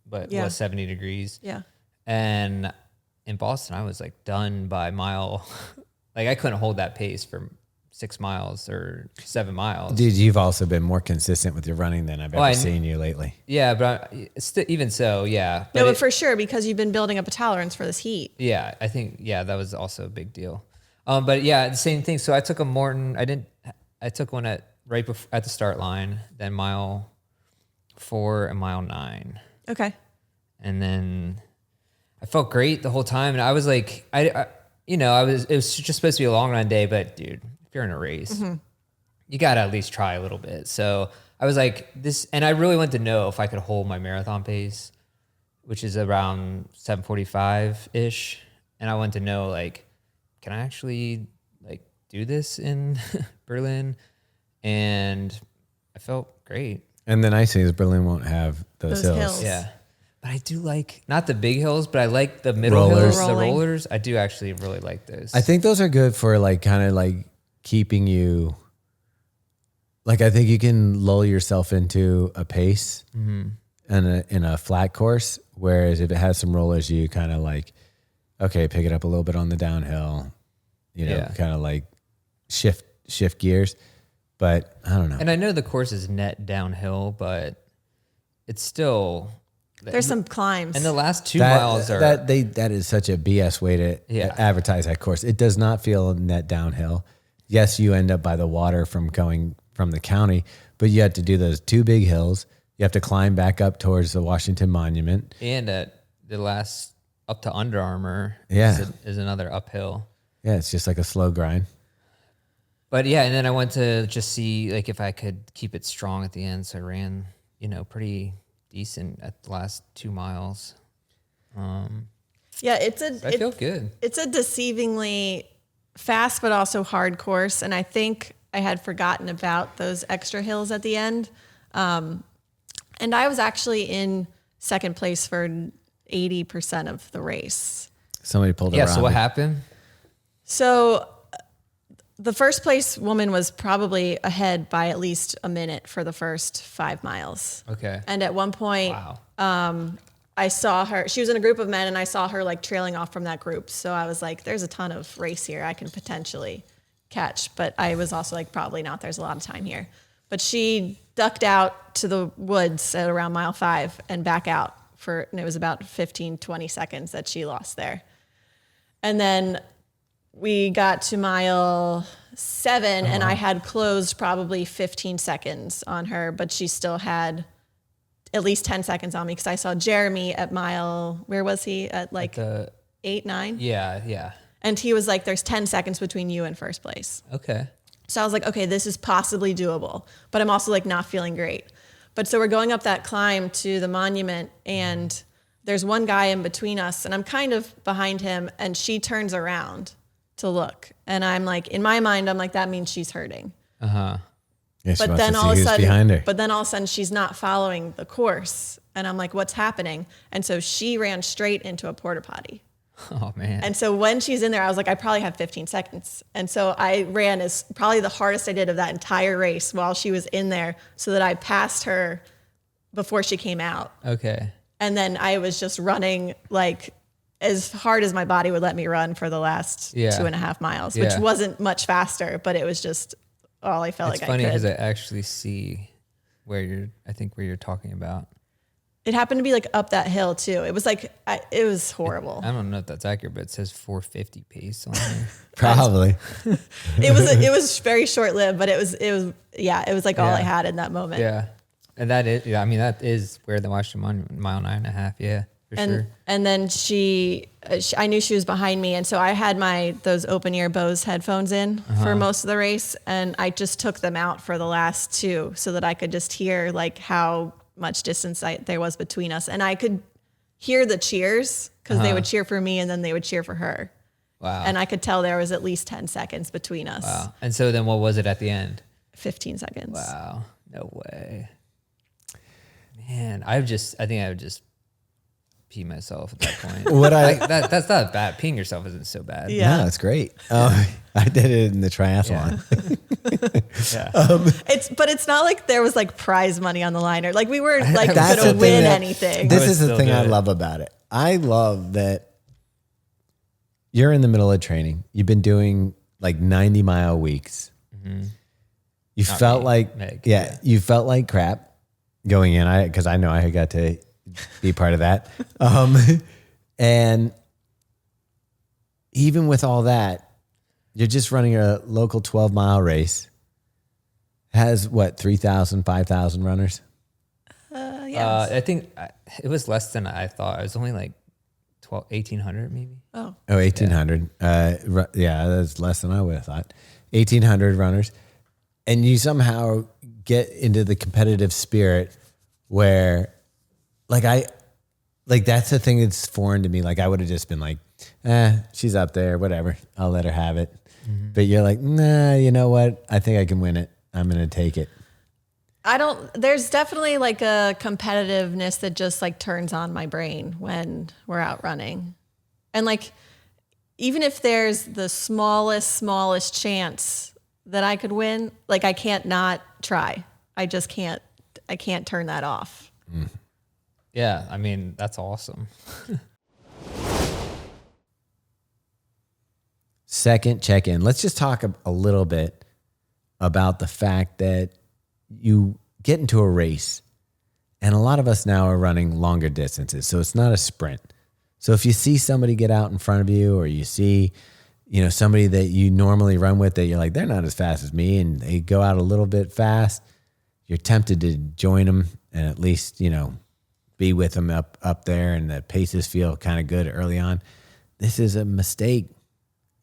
[SPEAKER 2] but it was 70 degrees.
[SPEAKER 3] Yeah.
[SPEAKER 2] And in Boston, I was like done by mile. Like I couldn't hold that pace for 6 miles or 7 miles.
[SPEAKER 1] Dude, you've also been more consistent with your running than I've ever seen you lately.
[SPEAKER 2] Yeah, but even so, yeah.
[SPEAKER 3] But for sure, because you've been building up a tolerance for this heat.
[SPEAKER 2] Yeah, I think, that was also a big deal. But yeah, the same thing. So I took a Morton. I took one at the start line, then mile 4 and mile 9.
[SPEAKER 3] Okay.
[SPEAKER 2] And then I felt great the whole time. And I was like, it was just supposed to be a long run day, but dude, if you're in a race, you got to at least try a little bit. So I was like and I really wanted to know if I could hold my marathon pace, which is around 7:45 ish. And I wanted to know, like, can I actually like do this in Berlin? And I felt great.
[SPEAKER 1] And the nice thing is Berlin won't have those hills.
[SPEAKER 2] Yeah. But I do like, not the big hills, but I like the middle
[SPEAKER 1] Rollers.
[SPEAKER 2] hills, the rollers. I do actually really like those.
[SPEAKER 1] I think those are good for like kind of like keeping you, like I think you can lull yourself into a pace in a flat course. Whereas if it has some rollers, you kind of like, okay, pick it up a little bit on the downhill, kind of like shift gears. But I don't know.
[SPEAKER 2] And I know the course is net downhill, but it's still,
[SPEAKER 3] There's some climbs.
[SPEAKER 2] and the last 2 miles are,
[SPEAKER 1] that is such a BS way to advertise that course. It does not feel net downhill. Yes, you end up by the water from going from the county, but you have to do those 2 big hills. You have to climb back up towards the Washington Monument.
[SPEAKER 2] and at the last up to Under Armour is another uphill.
[SPEAKER 1] Yeah, it's just like a slow grind.
[SPEAKER 2] But yeah, and then I went to just see like if I could keep it strong at the end. So I ran, pretty decent at the last 2 miles.
[SPEAKER 3] Yeah,
[SPEAKER 2] I feel good.
[SPEAKER 3] It's a deceivingly fast but also hard course, and I think I had forgotten about those extra hills at the end. And I was actually in second place for 80% of the race.
[SPEAKER 1] Somebody pulled it
[SPEAKER 2] Yeah.
[SPEAKER 1] around.
[SPEAKER 2] So what happened?
[SPEAKER 3] So the first place woman was probably ahead by at least a minute for the first 5 miles.
[SPEAKER 2] Okay.
[SPEAKER 3] And at one point,
[SPEAKER 2] Wow.
[SPEAKER 3] I saw her, she was in a group of men, and I saw her like trailing off from that group. So I was like, there's a ton of race here I can potentially catch. But I was also like, probably not. There's a lot of time here. But she ducked out to the woods at around mile 5 and back out and it was about 15, 20 seconds that she lost there. And then we got to mile 7 and I had closed probably 15 seconds on her, but she still had at least 10 seconds on me because I saw Jeremy at mile, where was he? At like 8, 9?
[SPEAKER 2] Yeah.
[SPEAKER 3] And he was like, there's 10 seconds between you and first place.
[SPEAKER 2] Okay.
[SPEAKER 3] So I was like, okay, this is possibly doable, but I'm also like not feeling great. But so we're going up that climb to the monument and there's one guy in between us and I'm kind of behind him and she turns around to look. And I'm like, in my mind, I'm like, that means she's hurting.
[SPEAKER 1] Yeah, she
[SPEAKER 3] But
[SPEAKER 1] wants
[SPEAKER 3] then
[SPEAKER 1] to
[SPEAKER 3] all of
[SPEAKER 1] see
[SPEAKER 3] a
[SPEAKER 1] who's
[SPEAKER 3] sudden,
[SPEAKER 1] behind her.
[SPEAKER 3] but then all of a sudden she's not following the course. And I'm like, what's happening? And so she ran straight into a porta potty.
[SPEAKER 2] Oh man.
[SPEAKER 3] And so when she's in there, I was like, I probably have 15 seconds. And so I ran as probably the hardest I did of that entire race while she was in there so that I passed her before she came out.
[SPEAKER 2] Okay.
[SPEAKER 3] And then I was just running like as hard as my body would let me run for the last 2.5 miles, which wasn't much faster, but it was just all I felt
[SPEAKER 2] It's
[SPEAKER 3] like I could.
[SPEAKER 2] funny because I actually see where you're talking about.
[SPEAKER 3] It happened to be like up that hill too. It was like, it was horrible.
[SPEAKER 2] I don't know if that's accurate, but it says 450 pace on there.
[SPEAKER 1] Probably.
[SPEAKER 3] It was very short lived, but it was like all
[SPEAKER 2] Yeah.
[SPEAKER 3] I had in that moment.
[SPEAKER 2] Yeah. And that is, I mean, that is where the Washington Monument, mile 9.5. Yeah, for sure.
[SPEAKER 3] And then I knew she was behind me. And so I had those open ear Bose headphones in for most of the race. And I just took them out for the last two so that I could just hear like how much distance there was between us. And I could hear the cheers because they would cheer for me and then they would cheer for her.
[SPEAKER 2] Wow.
[SPEAKER 3] And I could tell there was at least 10 seconds between us.
[SPEAKER 2] Wow. And so then what was it at the end?
[SPEAKER 3] 15 seconds.
[SPEAKER 2] Wow. No way. Man, I think I would just pee myself at that point. That's not bad. Peeing yourself isn't so bad.
[SPEAKER 3] Yeah.
[SPEAKER 1] No, it's great. I did it in the triathlon.
[SPEAKER 2] Yeah.
[SPEAKER 3] But it's not like there was like prize money on the line or like we weren't like
[SPEAKER 1] That's
[SPEAKER 3] going to
[SPEAKER 1] the
[SPEAKER 3] win
[SPEAKER 1] thing
[SPEAKER 3] anything.
[SPEAKER 1] This
[SPEAKER 2] would
[SPEAKER 1] is the
[SPEAKER 2] still
[SPEAKER 1] thing
[SPEAKER 2] do
[SPEAKER 1] I
[SPEAKER 2] it.
[SPEAKER 1] love about it. I love that you're in the middle of training. You've been doing like 90-mile weeks.
[SPEAKER 2] Mm-hmm.
[SPEAKER 1] You
[SPEAKER 2] Not
[SPEAKER 1] felt
[SPEAKER 2] me,
[SPEAKER 1] like,
[SPEAKER 2] Meg.
[SPEAKER 1] yeah, you felt like crap going in. Because I know I got to be part of that. And even with all that, you're just running a local 12-mile race. Has what, 3,000, 5,000 runners?
[SPEAKER 3] Yes.
[SPEAKER 2] I think it was less than I thought. It was only like 1,800 maybe.
[SPEAKER 3] Oh.
[SPEAKER 1] Oh, 1,800. Yeah, that's less than I would have thought. 1,800 runners. And you somehow get into the competitive spirit where, that's the thing that's foreign to me. Like, I would have just been like, she's up there, whatever. I'll let her have it. Mm-hmm. But you're like, nah, you know what? I think I can win it. I'm going to take it.
[SPEAKER 3] There's definitely like a competitiveness that just like turns on my brain when we're out running. And like, even if there's the smallest chance that I could win, like I can't not try. I can't turn that off.
[SPEAKER 1] Mm.
[SPEAKER 2] Yeah. I mean, that's awesome.
[SPEAKER 1] Second check-in. Let's just talk a little bit about the fact that you get into a race, and a lot of us now are running longer distances, so it's not a sprint. So if you see somebody get out in front of you, or you see, somebody that you normally run with that you're like, they're not as fast as me, and they go out a little bit fast, you're tempted to join them and at least, be with them up there, and the paces feel kind of good early on. This is a mistake.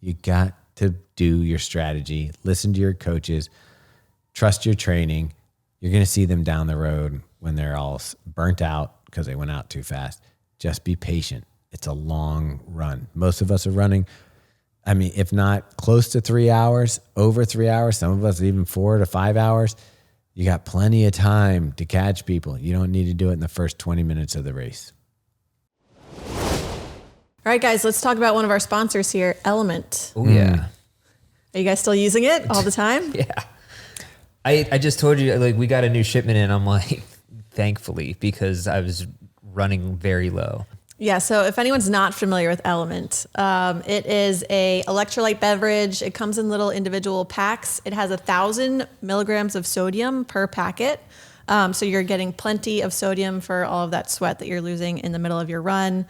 [SPEAKER 1] You got to do your strategy, listen to your coaches, trust your training. You're going to see them down the road when they're all burnt out because they went out too fast. Just be patient. It's a long run. Most of us are running, if not close to 3 hours, over 3 hours, some of us even 4 to 5 hours. You got plenty of time to catch people. You don't need to do it in the first 20 minutes of the race.
[SPEAKER 3] All right, guys, let's talk about one of our sponsors here, LMNT.
[SPEAKER 2] Oh, yeah.
[SPEAKER 3] Are you guys still using it all the time?
[SPEAKER 2] Yeah. I just told you, like, we got a new shipment in. I'm like, thankfully, because I was running very low.
[SPEAKER 3] Yeah, so if anyone's not familiar with LMNT, it is a electrolyte beverage. It comes in little individual packs. It has 1,000 milligrams of sodium per packet. So you're getting plenty of sodium for all of that sweat that you're losing in the middle of your run.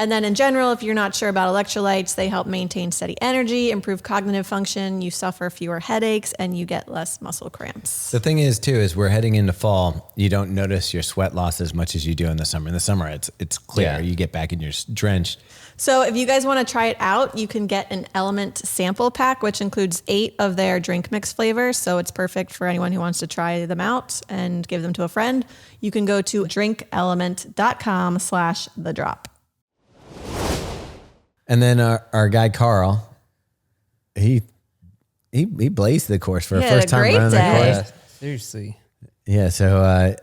[SPEAKER 3] And then in general, if you're not sure about electrolytes, they help maintain steady energy, improve cognitive function, you suffer fewer headaches, and you get less muscle cramps.
[SPEAKER 1] The thing is, too, is we're heading into fall. You don't notice your sweat loss as much as you do in the summer. In the summer, it's clear.
[SPEAKER 2] Yeah.
[SPEAKER 1] You get back and you're drenched.
[SPEAKER 3] So if you guys want to try it out, you can get an LMNT sample pack, which includes 8 of their drink mix flavors. So it's perfect for anyone who wants to try them out and give them to a friend. You can go to drinklmnt.com/thedrop.
[SPEAKER 1] And then our guy Karl, he blazed the course for a
[SPEAKER 3] He had
[SPEAKER 1] first
[SPEAKER 3] a
[SPEAKER 1] time
[SPEAKER 3] great
[SPEAKER 1] running the
[SPEAKER 3] day.
[SPEAKER 1] course.
[SPEAKER 2] Seriously.
[SPEAKER 1] Yeah, so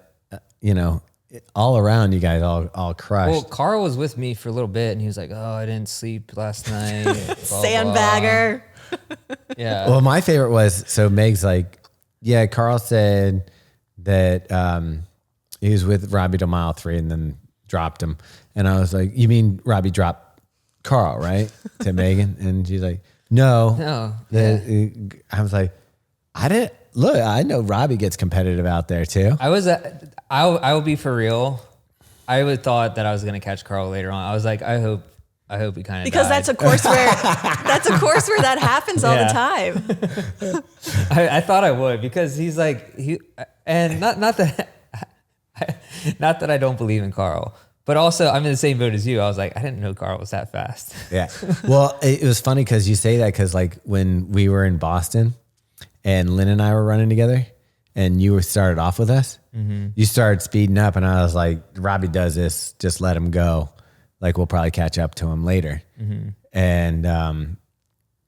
[SPEAKER 1] all around you guys all crushed.
[SPEAKER 2] Well, Karl was with me for a little bit, and he was like, "Oh, I didn't sleep last night." blah,
[SPEAKER 3] Sandbagger.
[SPEAKER 2] blah. Yeah.
[SPEAKER 1] Well, my favorite was, so Meg's like, yeah, Karl said that he was with Robbie to mile 3 and then dropped him. And I was like, you mean Robbie dropped Karl, right? To Megan. And she's like, no. I was like, I know Robbie gets competitive out there too.
[SPEAKER 2] I will be for real. I would thought that I was going to catch Karl later on. I was like, I hope he kind of
[SPEAKER 3] Because that's a course where that happens all the time.
[SPEAKER 2] I thought I would, because he's like and not that not that I don't believe in Karl, but also I'm in the same boat as you. I was like, I didn't know Karl was that fast.
[SPEAKER 1] Yeah. Well, it was funny because you say that, because like when we were in Boston and Lynn and I were running together and you started off with us, you started speeding up and I was like, Robbie does this, just let him go. Like we'll probably catch up to him later. And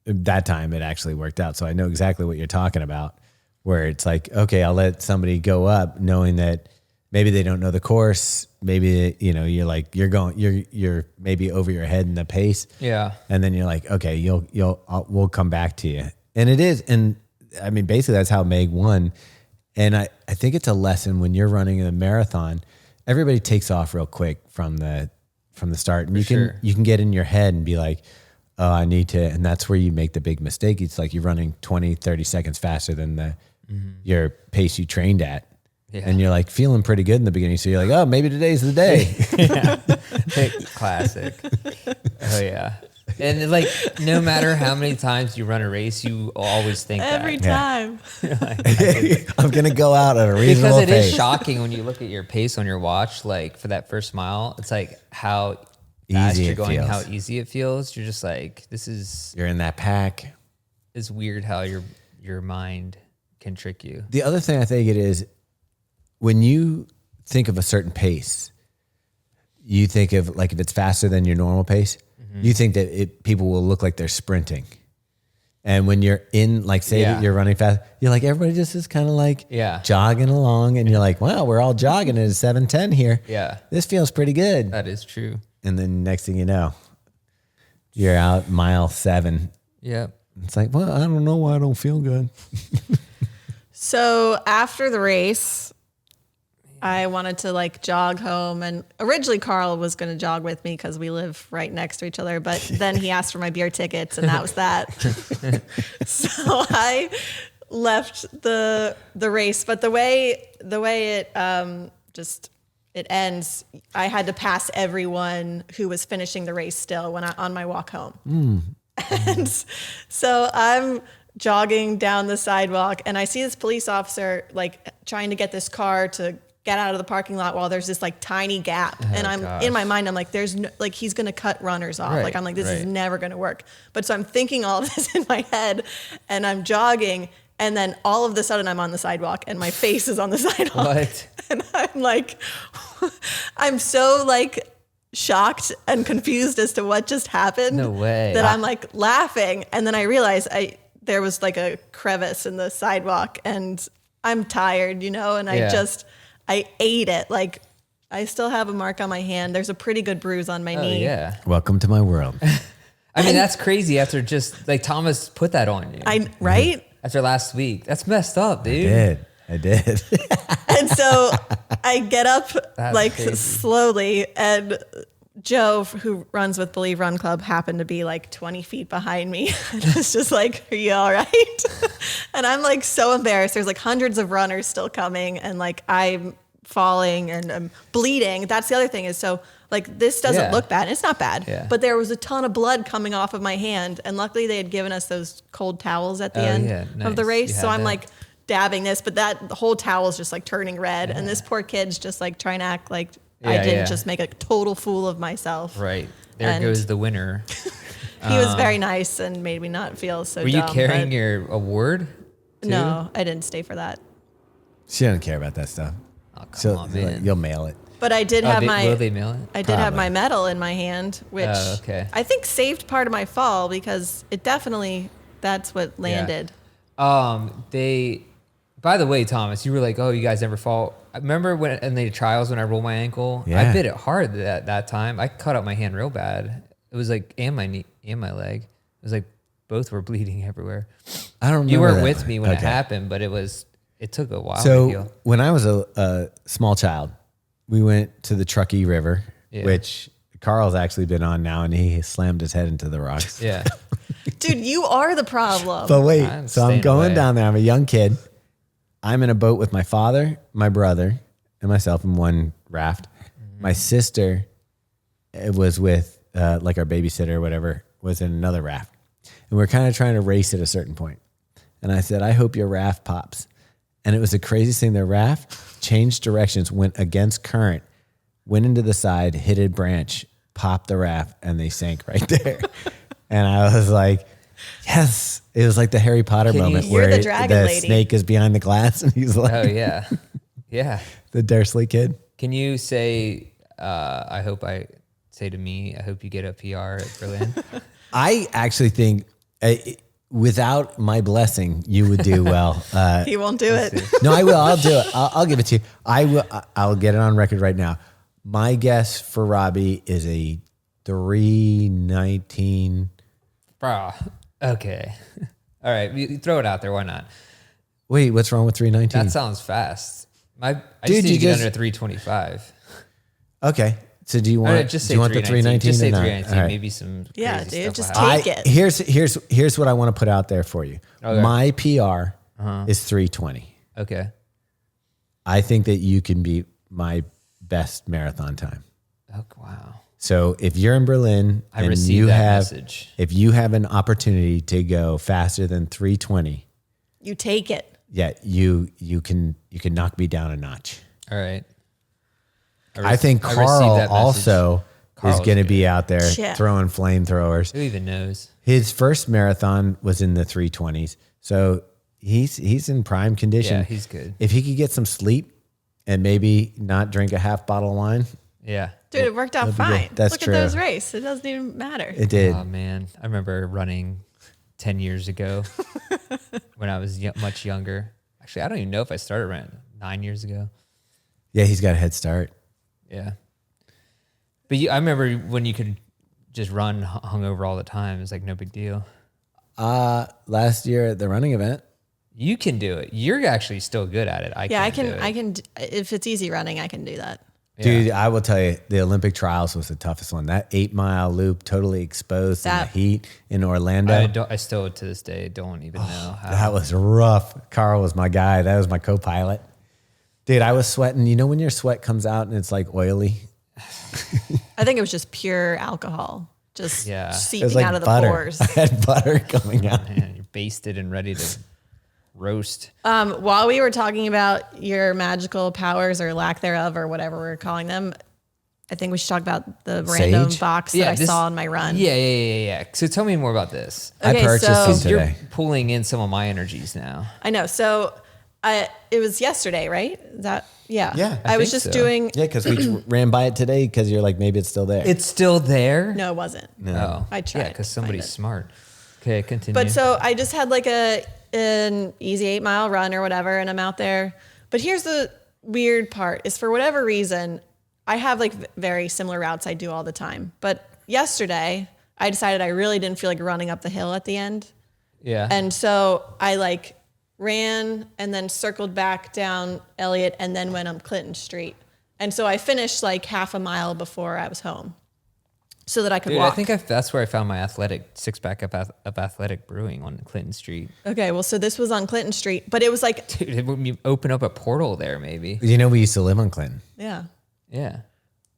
[SPEAKER 1] that time it actually worked out. So I know exactly what you're talking about, where it's like, okay, I'll let somebody go up knowing that maybe they don't know the course. Maybe, you're like, you're maybe over your head in the pace.
[SPEAKER 2] Yeah.
[SPEAKER 1] And then you're like, okay, we'll come back to you. And it is. And I mean, basically that's how Meg won. And I think it's a lesson when you're running a marathon, everybody takes off real quick from the start. And you can get in your head and be like, oh, I need to. And that's where you make the big mistake. It's like you're running 20, 30 seconds faster than your pace you trained at. Yeah. And you're like feeling pretty good in the beginning. So you're like, oh, maybe today's the day.
[SPEAKER 2] Classic. Oh yeah. And like, no matter how many times you run a race, you always think
[SPEAKER 3] every time.
[SPEAKER 1] I'm going to go out at a reasonable
[SPEAKER 2] pace. Because it is shocking when you look at your pace on your watch, like for that first mile, it's like how fast you're going, how easy it feels. You're just like,
[SPEAKER 1] you're in that pack.
[SPEAKER 2] It's weird how your mind can trick you.
[SPEAKER 1] The other thing I think it is, when you think of a certain pace, you think of like, if it's faster than your normal pace, you think that people will look like they're sprinting. And when you're in, like, say that you're running fast, you're like, everybody just is kind of like jogging along. And you're like, wow, we're all jogging at 7:10 here.
[SPEAKER 2] Yeah.
[SPEAKER 1] This feels pretty good.
[SPEAKER 2] That is true.
[SPEAKER 1] And then next thing you know, you're out mile 7.
[SPEAKER 2] Yeah.
[SPEAKER 1] It's like, well, I don't know why I don't feel good.
[SPEAKER 3] So after the race, I wanted to like jog home, and originally Karl was going to jog with me because we live right next to each other. But then he asked for my beer tickets, and that was that. So I left the race. But the way it it ends, I had to pass everyone who was finishing the race still on my walk home. And so I'm jogging down the sidewalk, and I see this police officer like trying to get this car to get out of the parking lot while there's this like tiny gap. And I'm in my mind, I'm like, there's no, like, he's going to cut runners off. Right, like, I'm like, this is never going to work. But so I'm thinking all of this in my head, and I'm jogging. And then all of a sudden I'm on the sidewalk and my face is on the sidewalk. What? And I'm like, I'm so like shocked and confused as to what just happened.
[SPEAKER 2] No way.
[SPEAKER 3] That I'm like laughing. And then I realized there was like a crevice in the sidewalk, and I'm tired, and I ate it. Like, I still have a mark on my hand. There's a pretty good bruise on my knee.
[SPEAKER 2] Yeah.
[SPEAKER 1] Welcome to my world.
[SPEAKER 2] I mean, that's crazy after just like Thomas put that on you.
[SPEAKER 3] Right?
[SPEAKER 2] After last week. That's messed up, dude.
[SPEAKER 1] I did.
[SPEAKER 3] And so I get up
[SPEAKER 2] crazy.
[SPEAKER 3] Slowly, and Joe, who runs with Believe Run Club, happened to be like 20 feet behind me. And I was just like, are you all right? And I'm like so embarrassed. There's like hundreds of runners still coming, and like I'm falling and I'm bleeding. That's the other thing is, so like this doesn't look bad. It's not bad, but there was a ton of blood coming off of my hand. And luckily they had given us those cold towels at the end of the race. So I'm like dabbing this, but the whole towel is just like turning red. And this poor kid's just like trying to act like I didn't just make a total fool of myself.
[SPEAKER 2] Right. There goes the winner.
[SPEAKER 3] He was very nice and made me not feel so dumb.
[SPEAKER 2] Were you carrying your award too?
[SPEAKER 3] No, I didn't stay for that.
[SPEAKER 1] She doesn't care about that stuff.
[SPEAKER 2] Oh, come on, man.
[SPEAKER 1] You'll mail it.
[SPEAKER 3] But I did have
[SPEAKER 2] will they mail it?
[SPEAKER 3] I did have my medal in my hand, which I think saved part of my fall, because it definitely, that's what landed.
[SPEAKER 2] By the way, Thomas, you were like, oh, you guys never fall. I remember when in the trials when I rolled my ankle, I bit it hard that time. I cut up my hand real bad. It was like, and my knee and my leg. It was like both were bleeding everywhere.
[SPEAKER 1] I don't remember.
[SPEAKER 2] You weren't with me when it happened, but it took a while to heal.
[SPEAKER 1] So when I was a small child, we went to the Truckee River, which Karl's actually been on now, and he slammed his head into the rocks.
[SPEAKER 2] Yeah.
[SPEAKER 3] Dude, you are the problem.
[SPEAKER 1] But wait, I'm going down there. I'm a young kid. I'm in a boat with my father, my brother, and myself in one raft. My sister was with like our babysitter or whatever, was in another raft. And we're kind of trying to race at a certain point. And I said, I hope your raft pops. And it was the craziest thing. The raft changed directions, went against current, went into the side, hit a branch, popped the raft, and they sank right there. And I was like, yes. It was like the Harry Potter moment where
[SPEAKER 3] the dragon lady.
[SPEAKER 1] Snake is behind the glass and he's like,
[SPEAKER 2] Oh yeah, yeah.
[SPEAKER 1] the Dursley kid.
[SPEAKER 2] Can you say, I hope you get a PR at Berlin?
[SPEAKER 1] I actually think without my blessing, you would do well.
[SPEAKER 3] He won't do it.
[SPEAKER 1] No, I will. I'll do it. I'll give it to you. I will. I'll get it on record right now. My guess for Robbie is a 3:19.
[SPEAKER 2] Bro, okay. All right, you throw it out there. Why not?
[SPEAKER 1] Wait, what's wrong with 3:19?
[SPEAKER 2] That sounds fast. I
[SPEAKER 1] Dude,
[SPEAKER 2] just need
[SPEAKER 1] you
[SPEAKER 2] to get
[SPEAKER 1] just-
[SPEAKER 2] under 3:25.
[SPEAKER 1] Okay. So do you
[SPEAKER 2] All
[SPEAKER 1] want?
[SPEAKER 2] right, just
[SPEAKER 1] do
[SPEAKER 2] say
[SPEAKER 1] you want the
[SPEAKER 2] 319.
[SPEAKER 1] 3:19?
[SPEAKER 2] Just say
[SPEAKER 1] or not?
[SPEAKER 2] 319.
[SPEAKER 1] All right.
[SPEAKER 2] Maybe some
[SPEAKER 3] Yeah,
[SPEAKER 2] crazy
[SPEAKER 3] dude,
[SPEAKER 2] stuff
[SPEAKER 3] just
[SPEAKER 2] will
[SPEAKER 3] take
[SPEAKER 2] happen.
[SPEAKER 3] it.
[SPEAKER 1] Here's what I want to put out there for you.
[SPEAKER 2] Okay.
[SPEAKER 1] My PR is 3:20.
[SPEAKER 2] Okay.
[SPEAKER 1] I think that you can beat my best marathon time.
[SPEAKER 2] Oh, wow.
[SPEAKER 1] So if you're in Berlin
[SPEAKER 2] I
[SPEAKER 1] and
[SPEAKER 2] received
[SPEAKER 1] you
[SPEAKER 2] that
[SPEAKER 1] have,
[SPEAKER 2] message.
[SPEAKER 1] if you have an opportunity to go faster than 3:20,
[SPEAKER 3] You take it.
[SPEAKER 1] yeah, you can knock me down a notch.
[SPEAKER 2] All right.
[SPEAKER 1] I think
[SPEAKER 2] received
[SPEAKER 1] Karl
[SPEAKER 2] that message.
[SPEAKER 1] also is
[SPEAKER 2] Karl's
[SPEAKER 1] going to
[SPEAKER 2] good.
[SPEAKER 1] be out there
[SPEAKER 3] Yeah.
[SPEAKER 1] throwing flamethrowers.
[SPEAKER 2] Who even knows?
[SPEAKER 1] His first marathon was in the 3:20s, so he's in prime condition.
[SPEAKER 2] Yeah, he's good.
[SPEAKER 1] If he could get some sleep and maybe not drink a half bottle of wine,
[SPEAKER 2] Yeah.
[SPEAKER 3] Dude, it worked out
[SPEAKER 1] that'd be good.
[SPEAKER 3] fine.
[SPEAKER 1] That's
[SPEAKER 3] Look
[SPEAKER 1] true.
[SPEAKER 3] at those races. It doesn't even matter.
[SPEAKER 1] it did.
[SPEAKER 2] Oh man, I remember running 10 years ago when I was much younger. Actually, I don't even know if I started running 9 years ago.
[SPEAKER 1] Yeah, he's got a head start.
[SPEAKER 2] Yeah. But I remember when you could just run hungover all the time. It's like no big deal.
[SPEAKER 1] Last year at the running event,
[SPEAKER 2] You can do it. You're actually still good at it.
[SPEAKER 3] I
[SPEAKER 2] can't
[SPEAKER 3] can.
[SPEAKER 2] do it.
[SPEAKER 3] I can. If it's easy running, I can do that.
[SPEAKER 1] dude, I will tell you, the Olympic trials was the toughest one. That 8-mile loop, totally exposed in the
[SPEAKER 3] That-
[SPEAKER 1] heat in Orlando.
[SPEAKER 2] I still to this day don't even know how.
[SPEAKER 1] That was rough. Karl was my guy. That was my co-pilot. Dude, I was sweating. You know when your sweat comes out and it's like oily?
[SPEAKER 3] I think it was just pure alcohol, just
[SPEAKER 2] Yeah. It was
[SPEAKER 1] It was
[SPEAKER 3] seeping
[SPEAKER 1] like
[SPEAKER 3] out of the
[SPEAKER 1] butter.
[SPEAKER 3] pores.
[SPEAKER 1] I had butter coming out.
[SPEAKER 2] Man, you're basted and ready to roast.
[SPEAKER 3] While we were talking about your magical powers or lack thereof or whatever we're calling them, I think we should talk about the random
[SPEAKER 1] Sage?
[SPEAKER 3] box that I saw on my run.
[SPEAKER 2] Yeah. So tell me more about this.
[SPEAKER 1] I
[SPEAKER 3] Okay,
[SPEAKER 1] purchased
[SPEAKER 3] so-
[SPEAKER 1] them
[SPEAKER 2] You're
[SPEAKER 1] today.
[SPEAKER 2] pulling in some of my energies now.
[SPEAKER 3] I know. So it was yesterday, right? Yeah.
[SPEAKER 1] Yeah,
[SPEAKER 3] I was
[SPEAKER 2] think
[SPEAKER 3] just
[SPEAKER 2] so.
[SPEAKER 3] doing.
[SPEAKER 1] Yeah, because we ran by it today because you're like, maybe it's still there.
[SPEAKER 2] It's still there?
[SPEAKER 3] No, it wasn't.
[SPEAKER 2] Oh.
[SPEAKER 3] I tried
[SPEAKER 2] Yeah, because
[SPEAKER 3] to
[SPEAKER 2] somebody's
[SPEAKER 3] find it.
[SPEAKER 2] smart. Okay, continue.
[SPEAKER 3] But so I just had like an easy 8-mile run or whatever, and I'm out there. But here's the weird part: is for whatever reason, I have like very similar routes I do all the time. But yesterday, I decided I really didn't feel like running up the hill at the end,
[SPEAKER 2] yeah.
[SPEAKER 3] and so I like ran and then circled back down Elliott and then went up Clinton Street. And so I finished like half a mile before I was home, so that I could
[SPEAKER 2] Dude,
[SPEAKER 3] walk.
[SPEAKER 2] I think that's where I found my six pack of athletic brewing on Clinton Street.
[SPEAKER 3] Okay, well, so this was on Clinton Street, but it was like,
[SPEAKER 2] Dude, when you open up a portal there, maybe.
[SPEAKER 1] You know, we used to live on Clinton.
[SPEAKER 3] yeah.
[SPEAKER 2] Yeah.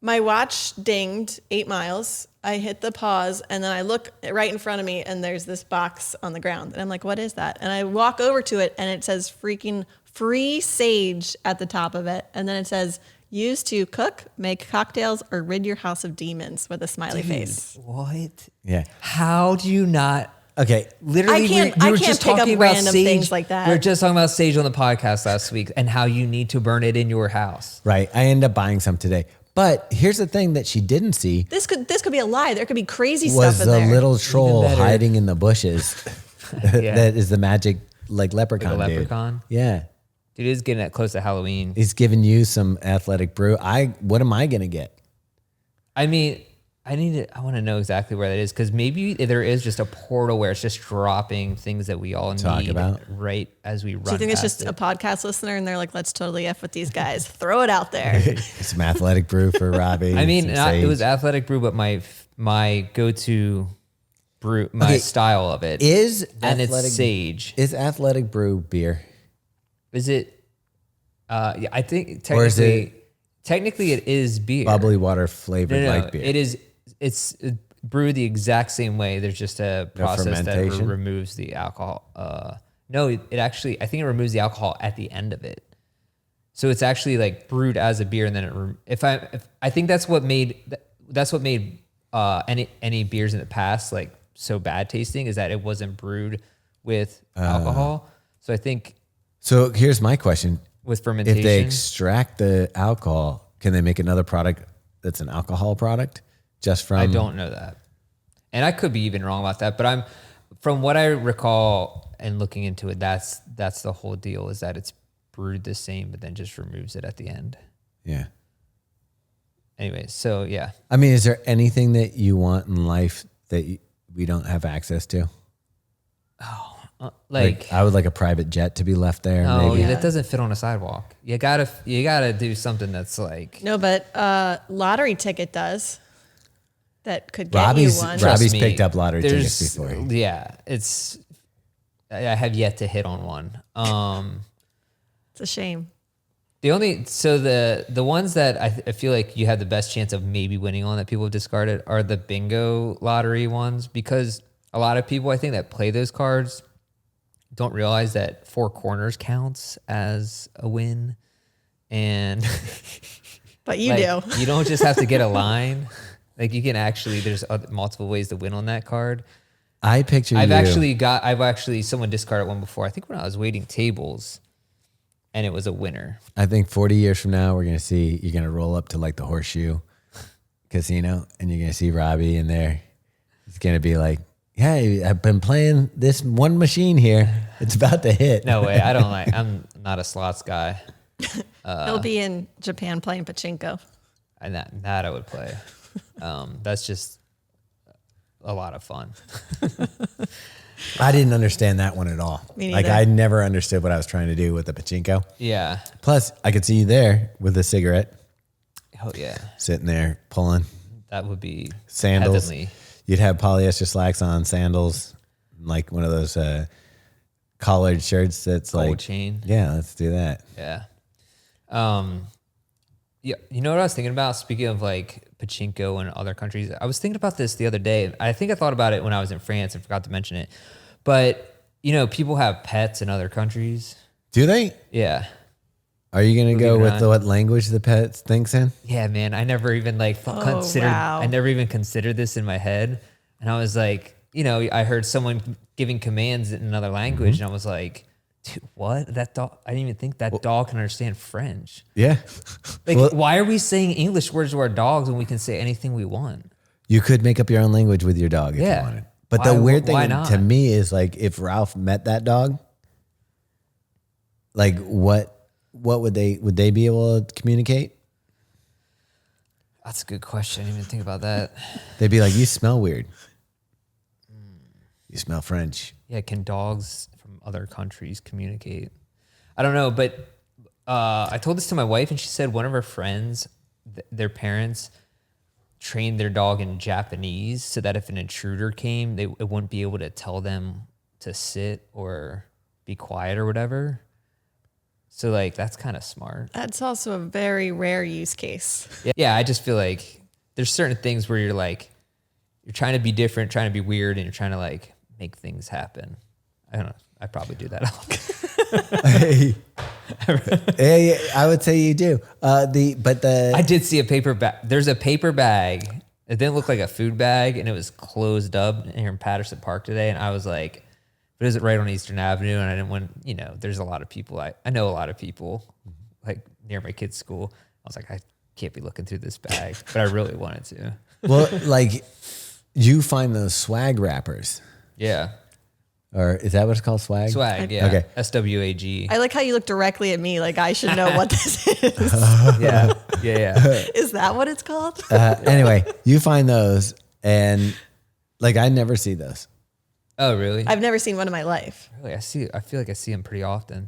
[SPEAKER 3] My watch dinged 8 miles. I hit the pause and then I look right in front of me and there's this box on the ground. And I'm like, what is that? And I walk over to it and it says freaking free sage at the top of it. And then it says, used to cook, make cocktails, or rid your house of demons with a smiley face.
[SPEAKER 2] What?
[SPEAKER 1] Yeah.
[SPEAKER 2] How do you not?
[SPEAKER 1] Okay.
[SPEAKER 2] Literally,
[SPEAKER 3] I can't-
[SPEAKER 2] we
[SPEAKER 3] I
[SPEAKER 2] were
[SPEAKER 3] can't
[SPEAKER 2] just
[SPEAKER 3] pick up
[SPEAKER 2] talking about
[SPEAKER 3] random
[SPEAKER 2] sage.
[SPEAKER 3] things like that.
[SPEAKER 2] We were just talking about sage on the podcast last week and how you need to burn it in your house.
[SPEAKER 1] Right. I ended up buying some today. But here's the thing that she didn't see
[SPEAKER 3] This could be a lie. There could be crazy
[SPEAKER 1] was
[SPEAKER 3] stuff in
[SPEAKER 1] the
[SPEAKER 3] there.
[SPEAKER 1] little troll
[SPEAKER 2] better.
[SPEAKER 1] hiding in the bushes.
[SPEAKER 2] Yeah.
[SPEAKER 1] That is the magic like leprechaun.
[SPEAKER 2] Like a
[SPEAKER 1] dude.
[SPEAKER 2] leprechaun?
[SPEAKER 1] Yeah.
[SPEAKER 2] Dude, it is getting that close to Halloween.
[SPEAKER 1] He's giving you some athletic brew. What am I gonna get?
[SPEAKER 2] I mean, I want to know exactly where that is because maybe there is just a portal where it's just dropping things that we all
[SPEAKER 1] Talk
[SPEAKER 2] need
[SPEAKER 1] about.
[SPEAKER 2] right as we run.
[SPEAKER 3] Do you think it's
[SPEAKER 2] past
[SPEAKER 3] just
[SPEAKER 2] it.
[SPEAKER 3] a podcast listener and they're like, let's totally F with these guys. Throw it out there.
[SPEAKER 1] Some athletic brew for Robbie.
[SPEAKER 2] I mean,
[SPEAKER 1] some
[SPEAKER 2] it was
[SPEAKER 1] sage.
[SPEAKER 2] athletic brew, but my go-to brew, my
[SPEAKER 1] Okay,
[SPEAKER 2] style of it
[SPEAKER 1] is
[SPEAKER 2] and
[SPEAKER 1] athletic
[SPEAKER 2] it's sage.
[SPEAKER 1] Is athletic brew beer?
[SPEAKER 2] Is it? Yeah, I think
[SPEAKER 1] Or is
[SPEAKER 2] technically technically it is beer.
[SPEAKER 1] Bubbly water flavored like beer.
[SPEAKER 2] It is. It's brewed the exact same way. There's just a process that removes the alcohol. No, it actually, I think it removes the alcohol at the end of it. So it's actually like brewed as a beer, and then if I think that's what made any beers in the past like so bad tasting, is that it wasn't brewed with alcohol. So I think.
[SPEAKER 1] So here's my question:
[SPEAKER 2] with fermentation,
[SPEAKER 1] if they extract the alcohol, can they make another product that's an alcohol product just from?
[SPEAKER 2] I don't know that, and I could be even wrong about that. But from what I recall and looking into it, that's the whole deal, is that it's brewed the same, but then just removes it at the end.
[SPEAKER 1] Yeah.
[SPEAKER 2] Anyway, so yeah.
[SPEAKER 1] I mean, is there anything that you want in life that we don't have access to?
[SPEAKER 2] Like
[SPEAKER 1] I would like a private jet to be left there.
[SPEAKER 2] No,
[SPEAKER 1] maybe.
[SPEAKER 2] that doesn't fit on a sidewalk. You gotta do something that's like.
[SPEAKER 3] No, but lottery ticket does. That could get you one.
[SPEAKER 1] Robbie's picked up lottery tickets before.
[SPEAKER 2] Yeah, I have yet to hit on one.
[SPEAKER 3] It's a shame.
[SPEAKER 2] The ones that I feel like you have the best chance of maybe winning on that people have discarded are the bingo lottery ones, because a lot of people I think that play those cards don't realize that 4 corners counts as a win, and
[SPEAKER 3] but you do.
[SPEAKER 2] You don't just have to get a line. Like you can actually, there's multiple ways to win on that card.
[SPEAKER 1] I picture
[SPEAKER 2] I've actually someone discarded one before. I think when I was waiting tables, and it was a winner.
[SPEAKER 1] I think 40 years from now, you're going to roll up to like the Horseshoe Casino, and you're going to see Robbie in there. He's going to be like, hey, I've been playing this one machine here. It's about to hit.
[SPEAKER 2] No way. I'm not a slots guy.
[SPEAKER 3] He'll be in Japan playing pachinko.
[SPEAKER 2] And that I would play. That's just a lot of fun.
[SPEAKER 1] I didn't understand that one at all.
[SPEAKER 3] Me
[SPEAKER 1] like
[SPEAKER 3] neither.
[SPEAKER 1] I never understood what I was trying to do with the pachinko.
[SPEAKER 2] Yeah.
[SPEAKER 1] Plus, I could see you there with a cigarette.
[SPEAKER 2] Oh yeah.
[SPEAKER 1] Sitting there pulling.
[SPEAKER 2] That would be
[SPEAKER 1] sandals.
[SPEAKER 2] heavenly.
[SPEAKER 1] You'd have polyester slacks on, sandals, like one of those collared shirts that's
[SPEAKER 2] Gold
[SPEAKER 1] like
[SPEAKER 2] chain.
[SPEAKER 1] Yeah, let's do that.
[SPEAKER 2] Yeah. Yeah. You know what I was thinking about? Speaking of like pachinko in other countries, I was thinking about this the other day. I think I thought about it when I was in France and forgot to mention it. But people have pets in other countries.
[SPEAKER 1] Do they?
[SPEAKER 2] Yeah.
[SPEAKER 1] Are you going to go with what language the pet thinks in?
[SPEAKER 2] Yeah, man. I never even considered.
[SPEAKER 3] Wow.
[SPEAKER 2] I never even considered this in my head, and I was like, I heard someone giving commands in another language, and I was like, dude, what? That dog? I didn't even think that dog can understand French.
[SPEAKER 1] Yeah.
[SPEAKER 2] Why are we saying English words to our dogs when we can say anything we want?
[SPEAKER 1] You could make up your own language with your dog if you wanted. But the weird thing to me is like if Ralph met that dog, like what would they be able to communicate?
[SPEAKER 2] That's a good question. I didn't even think about that.
[SPEAKER 1] They'd be like, you smell weird. You smell French.
[SPEAKER 2] Yeah, can dogs from other countries communicate? I don't know, but I told this to my wife, and she said one of her friends, their parents trained their dog in Japanese so that if an intruder came, it wouldn't be able to tell them to sit or be quiet or whatever. So that's kind of smart.
[SPEAKER 3] That's also a very rare use case.
[SPEAKER 2] Yeah, I just feel like there's certain things where you're trying to be different, trying to be weird, and you're trying to make things happen. I don't know. I probably do that.
[SPEAKER 1] Hey, I would say you do. I
[SPEAKER 2] did see a paper bag. There's a paper bag. It didn't look like a food bag, and it was closed up here in Patterson Park today. And I was like, but is it right on Eastern Avenue? And I didn't want, there's a lot of people. I know a lot of people near my kid's school. I was like, I can't be looking through this bag, but I really wanted to.
[SPEAKER 1] Well, you find those swag wrappers.
[SPEAKER 2] Yeah.
[SPEAKER 1] Or is that what it's called? Swag?
[SPEAKER 2] Swag, yeah.
[SPEAKER 1] Okay.
[SPEAKER 2] SWAG.
[SPEAKER 3] I like how you look directly at me like I should know what this is.
[SPEAKER 2] Yeah.
[SPEAKER 3] Is that what it's called?
[SPEAKER 1] Anyway, you find those, and I never see those.
[SPEAKER 2] Oh, really?
[SPEAKER 3] I've never seen one in my life.
[SPEAKER 2] Really? I feel like I see them pretty often.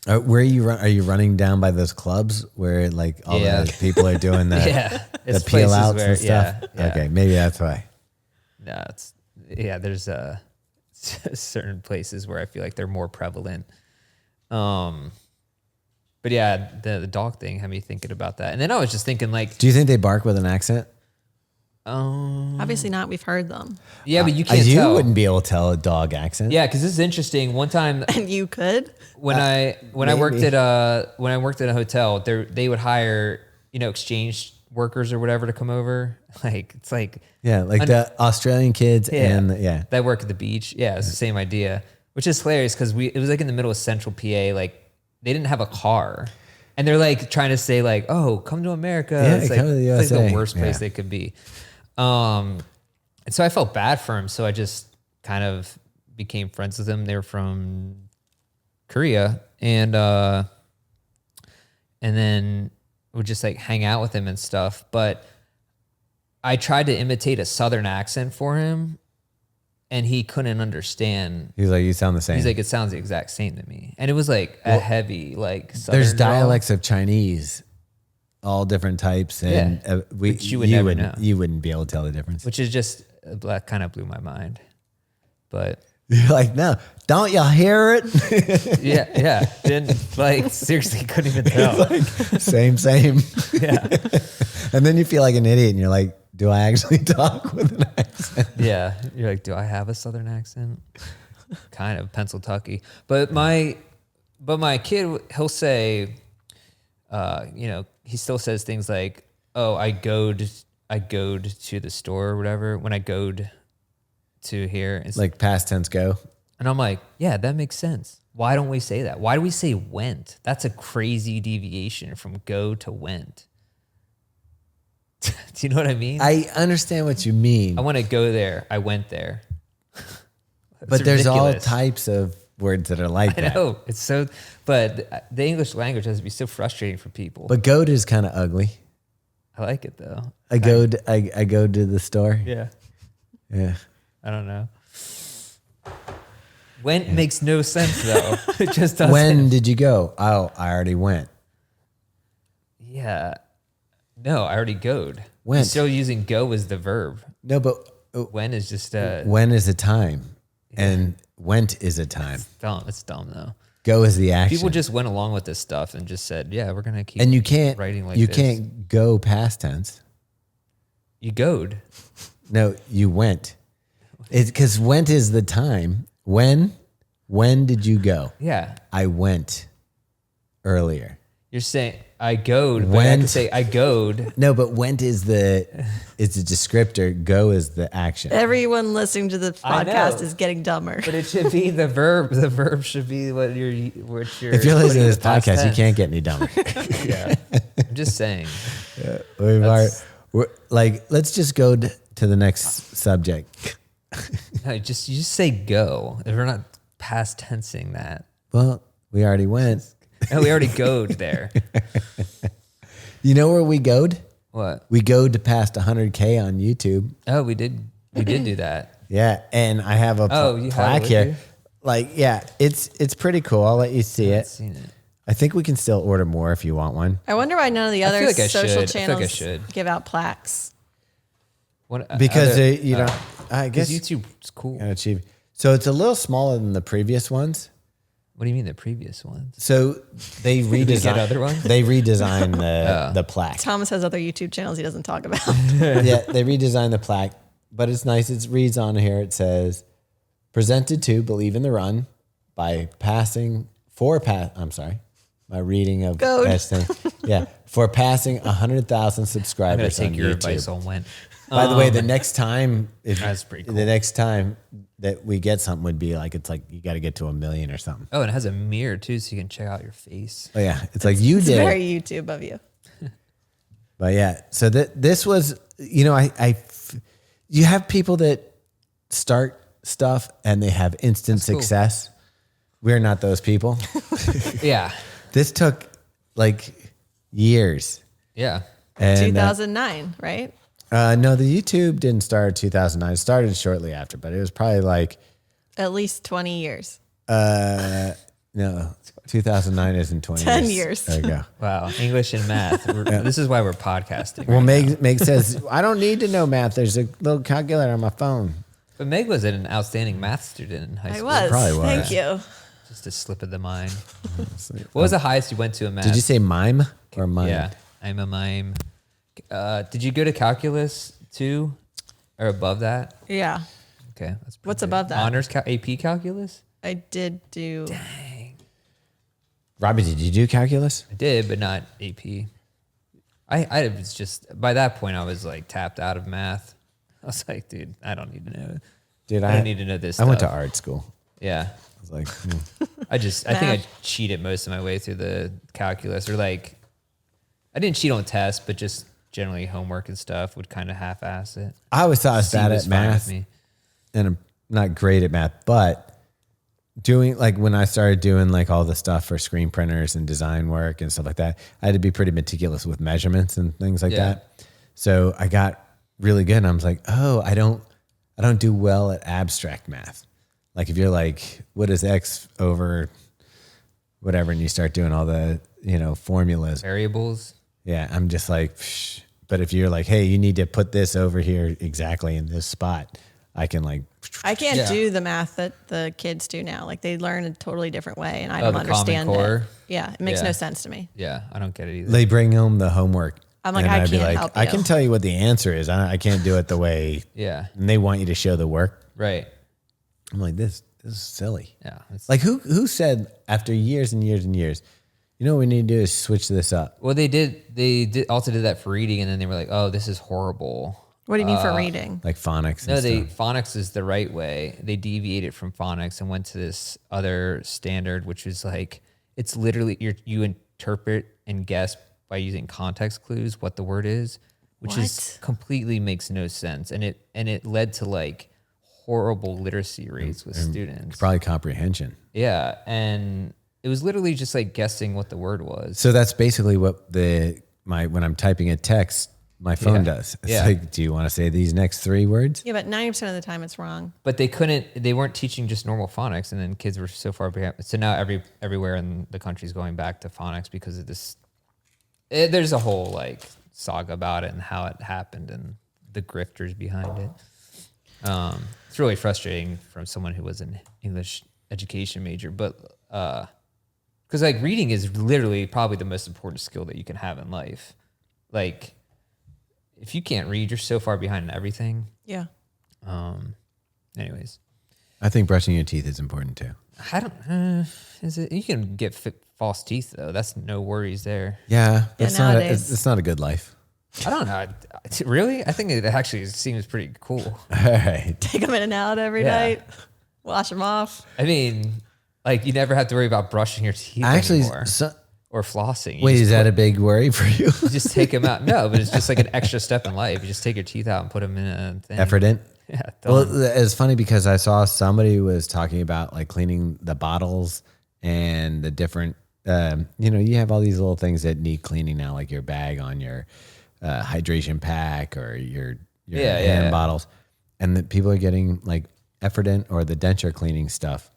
[SPEAKER 1] Where are you? Are you running down by those clubs where all the people are doing the the peel outs and stuff?
[SPEAKER 2] Yeah.
[SPEAKER 1] Okay, maybe that's why.
[SPEAKER 2] No, there's certain places where I feel like they're more prevalent. But yeah, the dog thing had me thinking about that. And then I was just thinking like,
[SPEAKER 1] Do you think they bark with an accent?
[SPEAKER 3] Obviously not. We've heard them.
[SPEAKER 2] yeah, but you can't
[SPEAKER 1] You
[SPEAKER 2] tell.
[SPEAKER 1] wouldn't be able to tell a dog accent.
[SPEAKER 2] Yeah, because this is interesting. One time
[SPEAKER 3] And you could.
[SPEAKER 2] when I worked
[SPEAKER 1] maybe.
[SPEAKER 2] at a hotel, they would hire, exchange workers or whatever to come over. Like it's like
[SPEAKER 1] Yeah, like the Australian kids and
[SPEAKER 2] that work at the beach. Yeah, it's the same idea, which is hilarious because it was like in the middle of central PA. Like they didn't have a car, and they're like trying to say like, "Oh, come to America."
[SPEAKER 1] Yeah,
[SPEAKER 2] it's like,
[SPEAKER 1] come to the
[SPEAKER 2] it's like
[SPEAKER 1] USA.
[SPEAKER 2] the worst place
[SPEAKER 1] Yeah.
[SPEAKER 2] they could be. And so I felt bad for him. So I just kind of became friends with him. They were from Korea, and then would just like hang out with him and stuff. But I tried to imitate a Southern accent for him, and he couldn't understand.
[SPEAKER 1] He's like, you sound the same.
[SPEAKER 2] He's like, it sounds the exact same to me. And it was like a heavy, like, Southern
[SPEAKER 1] There's
[SPEAKER 2] drawl.
[SPEAKER 1] dialects of Chinese, all different types, and
[SPEAKER 2] Yeah. Which you would never know.
[SPEAKER 1] You wouldn't be able to tell the difference.
[SPEAKER 2] Which is just, that kind of blew my mind. But
[SPEAKER 1] You're like, no, don't y'all hear it?
[SPEAKER 2] yeah. Didn't, like, seriously couldn't even tell.
[SPEAKER 1] same.
[SPEAKER 2] Yeah.
[SPEAKER 1] And then you feel like an idiot, and you're like, do I actually talk with an accent?
[SPEAKER 2] Yeah. You're like, do I have a Southern accent? Kind of, Pennsylvania. But my kid, he'll say, he still says things like, oh, I goed to the store or whatever. When I goed to here. It's
[SPEAKER 1] Like past tense go.
[SPEAKER 2] And I'm like, yeah, that makes sense. Why don't we say that? Why do we say went? That's a crazy deviation from go to went. Do you know what I mean?
[SPEAKER 1] I understand what you mean,
[SPEAKER 2] I want to go there. I went there.
[SPEAKER 1] but there's all
[SPEAKER 2] ridiculous.
[SPEAKER 1] types of words that are like
[SPEAKER 2] I
[SPEAKER 1] that.
[SPEAKER 2] know. It's so, but the English language has to be so frustrating for people.
[SPEAKER 1] But goat is kind of ugly.
[SPEAKER 2] I like it though.
[SPEAKER 1] I go to the store.
[SPEAKER 2] Yeah.
[SPEAKER 1] Yeah.
[SPEAKER 2] I don't know. Went makes no sense though. It just doesn't.
[SPEAKER 1] When did you go? Oh, I already went.
[SPEAKER 2] Yeah. No, I already goed.
[SPEAKER 1] Went.
[SPEAKER 2] You're still using go as the verb.
[SPEAKER 1] No, but
[SPEAKER 2] When is just
[SPEAKER 1] when is a time, and went is a time.
[SPEAKER 2] dumb. It's dumb though.
[SPEAKER 1] Go is the action.
[SPEAKER 2] People just went along with this stuff and just said, "Yeah, we're gonna keep."
[SPEAKER 1] and you can't
[SPEAKER 2] writing like
[SPEAKER 1] you
[SPEAKER 2] this.
[SPEAKER 1] can't go past tense.
[SPEAKER 2] You goed.
[SPEAKER 1] No, you went. It's because went is the time. When did you go?
[SPEAKER 2] Yeah,
[SPEAKER 1] I went earlier.
[SPEAKER 2] you're saying I goed. But I
[SPEAKER 1] Went.
[SPEAKER 2] can say I goed.
[SPEAKER 1] No, but went is it's a descriptor. Go is the action.
[SPEAKER 3] Everyone listening to the
[SPEAKER 2] I
[SPEAKER 3] podcast
[SPEAKER 2] know.
[SPEAKER 3] is getting dumber.
[SPEAKER 2] But it should be the verb. The verb should be what you're.
[SPEAKER 1] If you're listening to this podcast, you can't get any dumber.
[SPEAKER 2] Yeah, I'm just saying.
[SPEAKER 1] Let's just go to the next subject.
[SPEAKER 2] No, you just say go. If we're not past tensing that.
[SPEAKER 1] Well, we already went.
[SPEAKER 2] No, we already goed there.
[SPEAKER 1] You know where we goed?
[SPEAKER 2] What?
[SPEAKER 1] We go to past 100K on YouTube.
[SPEAKER 2] Oh, we did do that.
[SPEAKER 1] Yeah, and I have a
[SPEAKER 2] Oh, you have it
[SPEAKER 1] plaque
[SPEAKER 2] with
[SPEAKER 1] here.
[SPEAKER 2] you?
[SPEAKER 1] Like, yeah, it's pretty cool. I'll let you see
[SPEAKER 2] I
[SPEAKER 1] it.
[SPEAKER 2] haven't seen it.
[SPEAKER 1] I think we can still order more if you want one.
[SPEAKER 3] I wonder why none of the
[SPEAKER 2] I
[SPEAKER 3] other
[SPEAKER 2] feel like I
[SPEAKER 3] social
[SPEAKER 2] should. I feel like I
[SPEAKER 3] channels
[SPEAKER 2] should.
[SPEAKER 3] give out plaques.
[SPEAKER 1] Because I guess
[SPEAKER 2] YouTube's cool.
[SPEAKER 1] kind of cheap. So it's a little smaller than the previous ones.
[SPEAKER 2] What do you mean the previous ones?
[SPEAKER 1] So they redesigned
[SPEAKER 2] other ones?
[SPEAKER 1] They redesigned the plaque.
[SPEAKER 3] Thomas has other YouTube channels he doesn't talk about.
[SPEAKER 1] Yeah, they redesigned the plaque, but it's nice. It reads on here. It says, "Presented to Believe in the Run by passing my reading of
[SPEAKER 3] Goat.
[SPEAKER 1] best thing. Yeah, for passing 100,000
[SPEAKER 2] I'm gonna
[SPEAKER 1] subscribers
[SPEAKER 2] take
[SPEAKER 1] on
[SPEAKER 2] your
[SPEAKER 1] YouTube.
[SPEAKER 2] advice on when.
[SPEAKER 1] By the way, the next time,
[SPEAKER 2] That's pretty cool.
[SPEAKER 1] The next time that we get something would be like, it's like you got to get to 1 million or something.
[SPEAKER 2] Oh, and it has a mirror too, so you can check out your face.
[SPEAKER 1] Oh yeah, it's like you
[SPEAKER 3] It's
[SPEAKER 1] did.
[SPEAKER 3] very YouTube of you.
[SPEAKER 1] But yeah, so this was, you have people that start stuff and they have instant
[SPEAKER 2] That's cool.
[SPEAKER 1] success. We're not those people.
[SPEAKER 2] Yeah,
[SPEAKER 1] This took like years.
[SPEAKER 2] yeah.
[SPEAKER 1] And
[SPEAKER 3] 2009, right?
[SPEAKER 1] no, the YouTube didn't start in 2009. It started shortly after, but it was probably like,
[SPEAKER 3] At least 20 years.
[SPEAKER 1] no, 2009 isn't 20
[SPEAKER 3] 10
[SPEAKER 1] years.
[SPEAKER 3] years.
[SPEAKER 1] There you go.
[SPEAKER 2] Wow, English and math. This is why we're podcasting.
[SPEAKER 1] Well,
[SPEAKER 2] right
[SPEAKER 1] Meg says, I don't need to know math. There's a little calculator on my phone.
[SPEAKER 2] But Meg was an outstanding math student in high
[SPEAKER 3] I
[SPEAKER 2] school.
[SPEAKER 3] was.
[SPEAKER 1] probably was.
[SPEAKER 3] Thank you.
[SPEAKER 2] Just a slip of the mind. What was the highest you went to in math?
[SPEAKER 1] Did you say mime or mime?
[SPEAKER 2] Yeah, I'm a mime. Did you go to calculus too, or above that?
[SPEAKER 3] Yeah.
[SPEAKER 2] Okay, that's pretty
[SPEAKER 3] What's
[SPEAKER 2] good.
[SPEAKER 3] above that?
[SPEAKER 2] Honors AP calculus.
[SPEAKER 3] I did do.
[SPEAKER 2] Dang,
[SPEAKER 1] Robbie, did you do calculus?
[SPEAKER 2] I did, but not AP. I was just by that point I was like tapped out of math. I was like, dude, I don't need to know.
[SPEAKER 1] Dude,
[SPEAKER 2] I don't need to know this.
[SPEAKER 1] I went to
[SPEAKER 2] stuff.
[SPEAKER 1] art school.
[SPEAKER 2] Yeah.
[SPEAKER 1] I was like,
[SPEAKER 2] I think I cheated most of my way through the calculus, or like, I didn't cheat on tests, but just generally homework and stuff would kind of half-ass it.
[SPEAKER 1] I always thought I was
[SPEAKER 2] C
[SPEAKER 1] bad
[SPEAKER 2] was
[SPEAKER 1] at
[SPEAKER 2] fine with
[SPEAKER 1] math,
[SPEAKER 2] me.
[SPEAKER 1] and I'm not great at math, but doing like when I started doing like all the stuff for screen printers and design work and stuff like that, I had to be pretty meticulous with measurements and things like
[SPEAKER 2] Yeah.
[SPEAKER 1] that. So I got really good, and I was like, oh, I don't do well at abstract math. Like if you're like, what is X over whatever, and you start doing all the, formulas.
[SPEAKER 2] Variables.
[SPEAKER 1] Yeah, I'm just like, psh. But if you're like, hey, you need to put this over here exactly in this spot, I can like.
[SPEAKER 3] I can't
[SPEAKER 2] Yeah.
[SPEAKER 3] do the math that the kids do now. Like they learn a totally different way, and I
[SPEAKER 2] Oh,
[SPEAKER 3] don't
[SPEAKER 2] the Common
[SPEAKER 3] understand
[SPEAKER 2] Core?
[SPEAKER 3] it. Yeah, it makes
[SPEAKER 2] Yeah.
[SPEAKER 3] no sense to me.
[SPEAKER 2] Yeah, I don't get it either.
[SPEAKER 1] They bring home the homework.
[SPEAKER 3] I'm like,
[SPEAKER 1] and
[SPEAKER 3] I
[SPEAKER 1] I'd be
[SPEAKER 3] can't
[SPEAKER 1] like,
[SPEAKER 3] help
[SPEAKER 1] I
[SPEAKER 3] you.
[SPEAKER 1] can tell you what the answer is. I can't do it the way.
[SPEAKER 2] Yeah.
[SPEAKER 1] And they want you to show the work.
[SPEAKER 2] Right.
[SPEAKER 1] I'm like, this is silly.
[SPEAKER 2] Yeah. It's,
[SPEAKER 1] Like who said after years and years and years, what we need to do is switch this up.
[SPEAKER 2] well, they did also did that for reading, and then they were like, oh, this is horrible.
[SPEAKER 3] What do you mean for reading?
[SPEAKER 1] Like phonics.
[SPEAKER 2] No,
[SPEAKER 1] and stuff.
[SPEAKER 2] phonics is the right way. They deviated from phonics and went to this other standard, which is like, it's literally you interpret and guess by using context clues what the word is, which is
[SPEAKER 3] What?
[SPEAKER 2] completely makes no sense. And it led to like horrible literacy rates with students.
[SPEAKER 1] Probably comprehension.
[SPEAKER 2] Yeah. And it was literally just like guessing what the word was.
[SPEAKER 1] So that's basically what when I'm typing a text, my phone does. It's
[SPEAKER 2] Yeah.
[SPEAKER 1] like, do you want to say these next 3 words?
[SPEAKER 3] Yeah, but 90% of the time it's wrong.
[SPEAKER 2] But they weren't teaching just normal phonics, and then kids were so far behind. So now everywhere in the country is going back to phonics because of this. There's a whole like saga about it and how it happened and the grifters behind it. It's really frustrating from someone who was an English education major, but because like reading is literally probably the most important skill that you can have in life. Like if you can't read, you're so far behind in everything.
[SPEAKER 3] Yeah.
[SPEAKER 2] Anyways.
[SPEAKER 1] I think brushing your teeth is important too.
[SPEAKER 2] I don't. Is it? You can get false teeth though. That's no worries there.
[SPEAKER 1] Yeah, that's not.
[SPEAKER 3] nowadays.
[SPEAKER 1] It's not a good life.
[SPEAKER 2] I don't know. Really, I think it actually seems pretty cool.
[SPEAKER 1] All right.
[SPEAKER 3] Take them in and out every
[SPEAKER 2] Yeah.
[SPEAKER 3] night. Wash them off.
[SPEAKER 2] I mean, like you never have to worry about brushing your teeth
[SPEAKER 1] Actually,
[SPEAKER 2] anymore or flossing. You
[SPEAKER 1] wait,
[SPEAKER 2] just
[SPEAKER 1] is that a big worry for you?
[SPEAKER 2] you just take them out? No, but it's just like an extra step in life. You just take your teeth out and put them in a thing.
[SPEAKER 1] Effort.
[SPEAKER 2] Yeah.
[SPEAKER 1] Well,
[SPEAKER 2] Done.
[SPEAKER 1] it's funny because I saw somebody was talking about like cleaning the bottles and the different, you have all these little things that need cleaning now, like your bag on your hydration pack or your hand bottles. And that people are getting like Effordent or the denture cleaning stuff.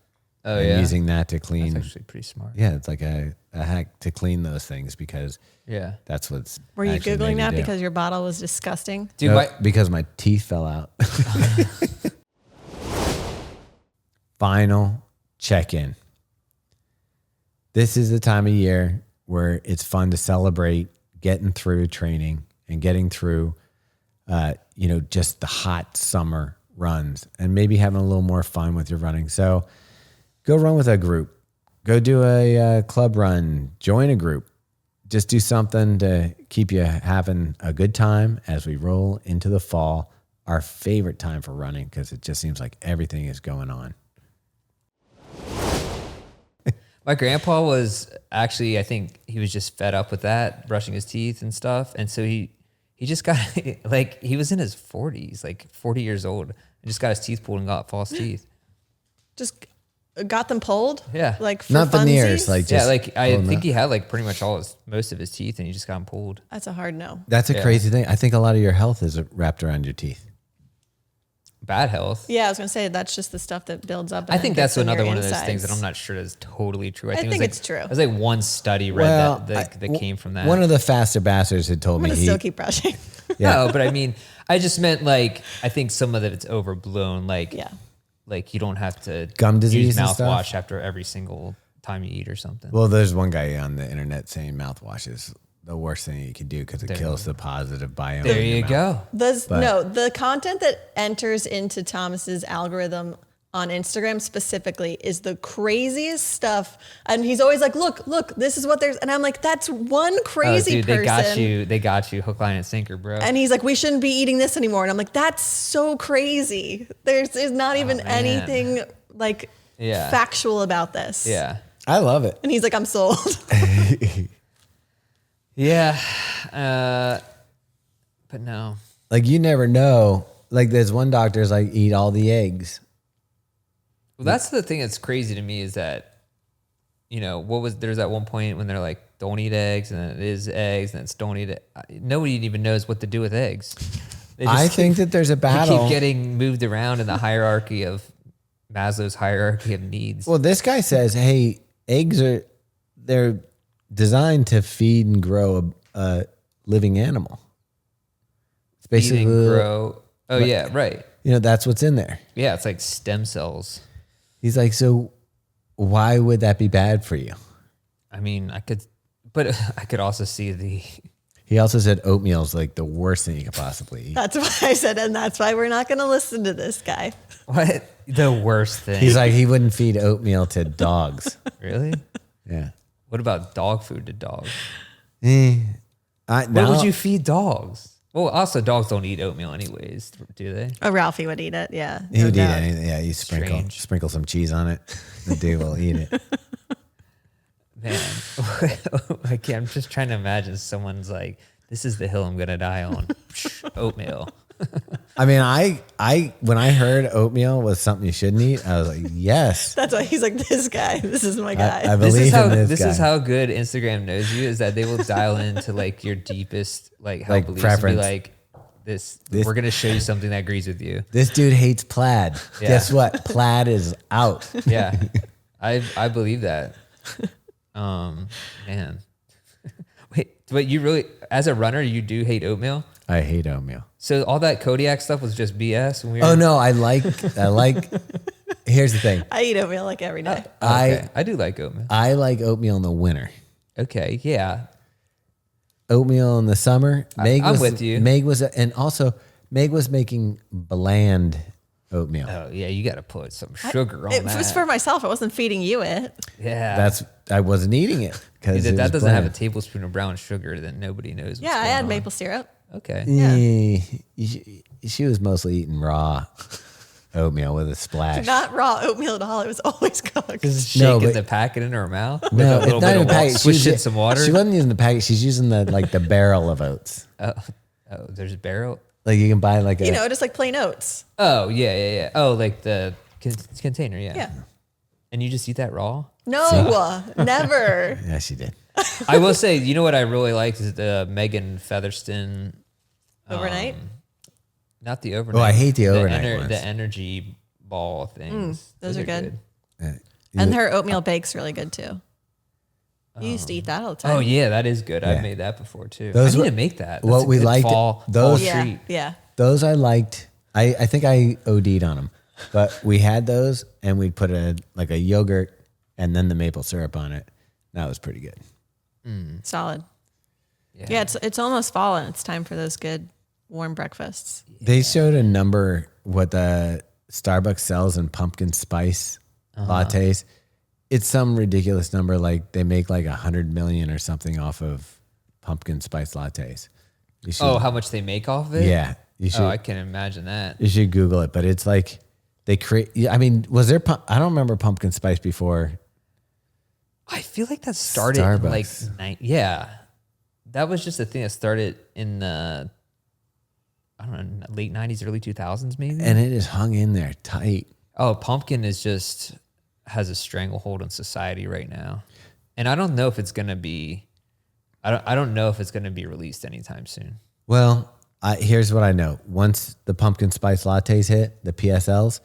[SPEAKER 2] Oh,
[SPEAKER 1] and
[SPEAKER 2] yeah.
[SPEAKER 1] using that to clean.
[SPEAKER 2] That's actually pretty smart.
[SPEAKER 1] Yeah, it's like a hack to clean those things because
[SPEAKER 2] Yeah.
[SPEAKER 1] that's what's.
[SPEAKER 3] Were you
[SPEAKER 1] actually
[SPEAKER 3] Googling
[SPEAKER 1] made
[SPEAKER 3] that
[SPEAKER 1] me do.
[SPEAKER 3] because your bottle was disgusting?
[SPEAKER 2] Dude,
[SPEAKER 1] No, because my teeth fell out. Final check-in. This is the time of year where it's fun to celebrate getting through training and getting through, just the hot summer runs and maybe having a little more fun with your running. So go run with a group. Go do a club run. Join a group. Just do something to keep you having a good time as we roll into the fall, our favorite time for running because it just seems like everything is going on.
[SPEAKER 2] My grandpa was actually, I think he was just fed up with that, brushing his teeth and stuff. And so he just got, like, he was in his 40s, like 40 years old, and just got his teeth pulled and got false teeth.
[SPEAKER 3] Just got them pulled?
[SPEAKER 2] Yeah.
[SPEAKER 3] Like for
[SPEAKER 1] Not veneers,
[SPEAKER 3] funsies?
[SPEAKER 1] like
[SPEAKER 2] Yeah,
[SPEAKER 1] just
[SPEAKER 2] like I
[SPEAKER 1] pull 'em
[SPEAKER 2] think
[SPEAKER 1] out.
[SPEAKER 2] he had like pretty much most of his teeth, and he just got them pulled.
[SPEAKER 3] That's a hard no.
[SPEAKER 1] That's a
[SPEAKER 2] Yeah.
[SPEAKER 1] crazy thing. I think a lot of your health is wrapped around your teeth.
[SPEAKER 2] Bad health.
[SPEAKER 3] Yeah, I was gonna say that's just the stuff that builds up. And
[SPEAKER 2] I
[SPEAKER 3] then
[SPEAKER 2] think
[SPEAKER 3] gets
[SPEAKER 2] that's
[SPEAKER 3] in your
[SPEAKER 2] another one of those things that
[SPEAKER 3] insides.
[SPEAKER 2] I'm not sure is totally true.
[SPEAKER 3] I
[SPEAKER 2] it
[SPEAKER 3] think
[SPEAKER 2] was like,
[SPEAKER 3] it's true.
[SPEAKER 2] It was like one study read that came from that.
[SPEAKER 1] One of the faster bastards had told
[SPEAKER 3] I'm
[SPEAKER 1] me
[SPEAKER 3] gonna still keep brushing.
[SPEAKER 1] Yeah.
[SPEAKER 2] No, but I mean, I just meant like I think some of it it's overblown. Like
[SPEAKER 3] Yeah.
[SPEAKER 2] like you don't have to
[SPEAKER 1] Gum disease
[SPEAKER 2] use
[SPEAKER 1] and stuff?
[SPEAKER 2] mouthwash after every single time you eat or something.
[SPEAKER 1] Well, there's one guy on the internet saying mouthwash is the worst thing you could do because it kills the positive biome.
[SPEAKER 2] There
[SPEAKER 1] in your
[SPEAKER 2] you
[SPEAKER 1] mouth.
[SPEAKER 2] go.
[SPEAKER 3] The content that enters into Thomas's algorithm on Instagram specifically is the craziest stuff. And he's always like, look, this is what there's, and I'm like, that's one crazy person.
[SPEAKER 2] They got you hook, line, and sinker, bro.
[SPEAKER 3] And he's like, we shouldn't be eating this anymore. And I'm like, that's so crazy. There's not even anything like factual about this.
[SPEAKER 2] Yeah.
[SPEAKER 1] I love it.
[SPEAKER 3] And he's like, I'm sold.
[SPEAKER 2] Yeah. But no.
[SPEAKER 1] Like you never know. Like there's one doctor's like eat all the eggs.
[SPEAKER 2] Well, that's the thing that's crazy to me is that, you know, there's that one point when they're like, don't eat eggs, and then it is eggs, and it's don't eat it. Nobody even knows what to do with eggs.
[SPEAKER 1] I think that there's a battle.
[SPEAKER 2] They keep getting moved around in the hierarchy of Maslow's hierarchy of needs.
[SPEAKER 1] Well, this guy says, hey, they're designed to feed and grow a living animal. It's basically
[SPEAKER 2] feed and grow. Oh, yeah, right.
[SPEAKER 1] You know, that's what's in there.
[SPEAKER 2] Yeah, it's like stem cells.
[SPEAKER 1] He's like, so why would that be bad for you?
[SPEAKER 2] I mean, I could also see
[SPEAKER 1] He also said oatmeal is like the worst thing you could possibly eat.
[SPEAKER 3] That's why I said, and that's why we're not going to listen to this guy.
[SPEAKER 2] What? The worst thing.
[SPEAKER 1] He's like, he wouldn't feed oatmeal to dogs.
[SPEAKER 2] Really?
[SPEAKER 1] Yeah.
[SPEAKER 2] What about dog food to dogs?
[SPEAKER 1] What
[SPEAKER 2] What would you feed dogs? Well, also dogs don't eat oatmeal anyways, do they?
[SPEAKER 3] Oh, Ralphie would eat it. Yeah.
[SPEAKER 1] He would eat
[SPEAKER 3] doubt.
[SPEAKER 1] anything. Yeah, you sprinkle some cheese on it. The dude will eat it.
[SPEAKER 2] Man, I'm just trying to imagine someone's like, this is the hill I'm going to die on. Oatmeal.
[SPEAKER 1] I mean, I when I heard oatmeal was something you shouldn't eat, I was like, yes.
[SPEAKER 3] That's why he's like, this guy. This is my guy.
[SPEAKER 1] I believe in this
[SPEAKER 2] This
[SPEAKER 1] guy.
[SPEAKER 2] is how good Instagram knows you, is that they will dial into like your deepest like health beliefs and be
[SPEAKER 1] preference.
[SPEAKER 2] like, this we're going to show you something that agrees with you.
[SPEAKER 1] This dude hates plaid.
[SPEAKER 2] Yeah.
[SPEAKER 1] Guess what? Plaid is out.
[SPEAKER 2] Yeah. I believe that. Man. Wait, but you really, as a runner, you do hate oatmeal?
[SPEAKER 1] I hate oatmeal.
[SPEAKER 2] So all that Kodiak stuff was just BS when we were...
[SPEAKER 1] Oh no, I like. Here's the thing.
[SPEAKER 3] I eat oatmeal like every day.
[SPEAKER 2] Okay. I do like oatmeal.
[SPEAKER 1] I like oatmeal in the winter.
[SPEAKER 2] Okay, yeah.
[SPEAKER 1] Oatmeal in the summer.
[SPEAKER 2] I'm with you.
[SPEAKER 1] Meg was making bland oatmeal.
[SPEAKER 2] Oh yeah, you got to put some sugar on
[SPEAKER 3] It
[SPEAKER 2] that.
[SPEAKER 3] was for myself. I wasn't feeding you it.
[SPEAKER 2] Yeah.
[SPEAKER 1] I wasn't eating it because
[SPEAKER 2] If that doesn't have a tatablespoon of brown sugar, then nobody knows what's
[SPEAKER 3] Yeah, I
[SPEAKER 2] going
[SPEAKER 3] had
[SPEAKER 2] on.
[SPEAKER 3] maple syrup.
[SPEAKER 2] Okay.
[SPEAKER 1] She was mostly eating raw oatmeal with a splash.
[SPEAKER 3] Not raw oatmeal at all. It was always cooked.
[SPEAKER 2] Just
[SPEAKER 1] No,
[SPEAKER 2] shaking
[SPEAKER 1] but-
[SPEAKER 2] the packet in her mouth with
[SPEAKER 1] No,
[SPEAKER 2] a little
[SPEAKER 1] it's not
[SPEAKER 2] bit
[SPEAKER 1] even
[SPEAKER 2] of
[SPEAKER 1] packet.
[SPEAKER 2] water. Swish in some water.
[SPEAKER 1] She wasn't using the packet. She's using the barrel of oats.
[SPEAKER 2] Oh, there's a barrel.
[SPEAKER 1] Like you can buy like a.
[SPEAKER 3] You know, just like plain oats.
[SPEAKER 2] Oh yeah. Oh, like the container. Yeah.
[SPEAKER 3] Yeah.
[SPEAKER 2] And you just eat that raw?
[SPEAKER 3] No, never.
[SPEAKER 1] Yeah, she did.
[SPEAKER 2] I will say, you know what I really liked is the Megan Featherston.
[SPEAKER 3] Overnight?
[SPEAKER 2] Not the overnight.
[SPEAKER 1] Oh, I hate the overnight ones.
[SPEAKER 2] The energy ball things.
[SPEAKER 3] Those are good.
[SPEAKER 1] Yeah.
[SPEAKER 3] And her oatmeal bake's really good too. You used to eat that all the time.
[SPEAKER 2] Oh yeah, that is good.
[SPEAKER 1] Yeah.
[SPEAKER 2] I've made that before too.
[SPEAKER 1] Those
[SPEAKER 2] I need
[SPEAKER 1] were-
[SPEAKER 2] to make that.
[SPEAKER 1] what
[SPEAKER 2] That's a
[SPEAKER 1] we
[SPEAKER 2] good
[SPEAKER 1] liked-
[SPEAKER 2] fall
[SPEAKER 1] those-
[SPEAKER 3] yeah,
[SPEAKER 2] treat.
[SPEAKER 3] yeah.
[SPEAKER 1] Those I liked. I think I OD'd on them, but we had those and we'd put a yogurt and then the maple syrup on it. That was pretty good.
[SPEAKER 3] Solid. Yeah, it's almost fall and it's time for those good warm breakfasts.
[SPEAKER 1] They showed a number what the Starbucks sells in pumpkin spice lattes. It's some ridiculous number. Like they make like 100 million or something off of pumpkin spice lattes. You should,
[SPEAKER 2] Oh, how much they make off of it?
[SPEAKER 1] yeah. You should.
[SPEAKER 2] Oh, I can imagine that.
[SPEAKER 1] You should Google it, but it's like they create. I mean, was there? I don't remember pumpkin spice before.
[SPEAKER 2] I feel like that started in like
[SPEAKER 1] Starbucks.
[SPEAKER 2] yeah. That was just a thing that started in the I don't know, late 90s, early 2000s maybe.
[SPEAKER 1] And it is hung in there tight.
[SPEAKER 2] Oh, pumpkin is just has a stranglehold on society right now. And I don't know if it's going to be I don't know if it's going to be released anytime soon.
[SPEAKER 1] Well, here's what I know. Once the pumpkin spice lattes hit, the PSLs,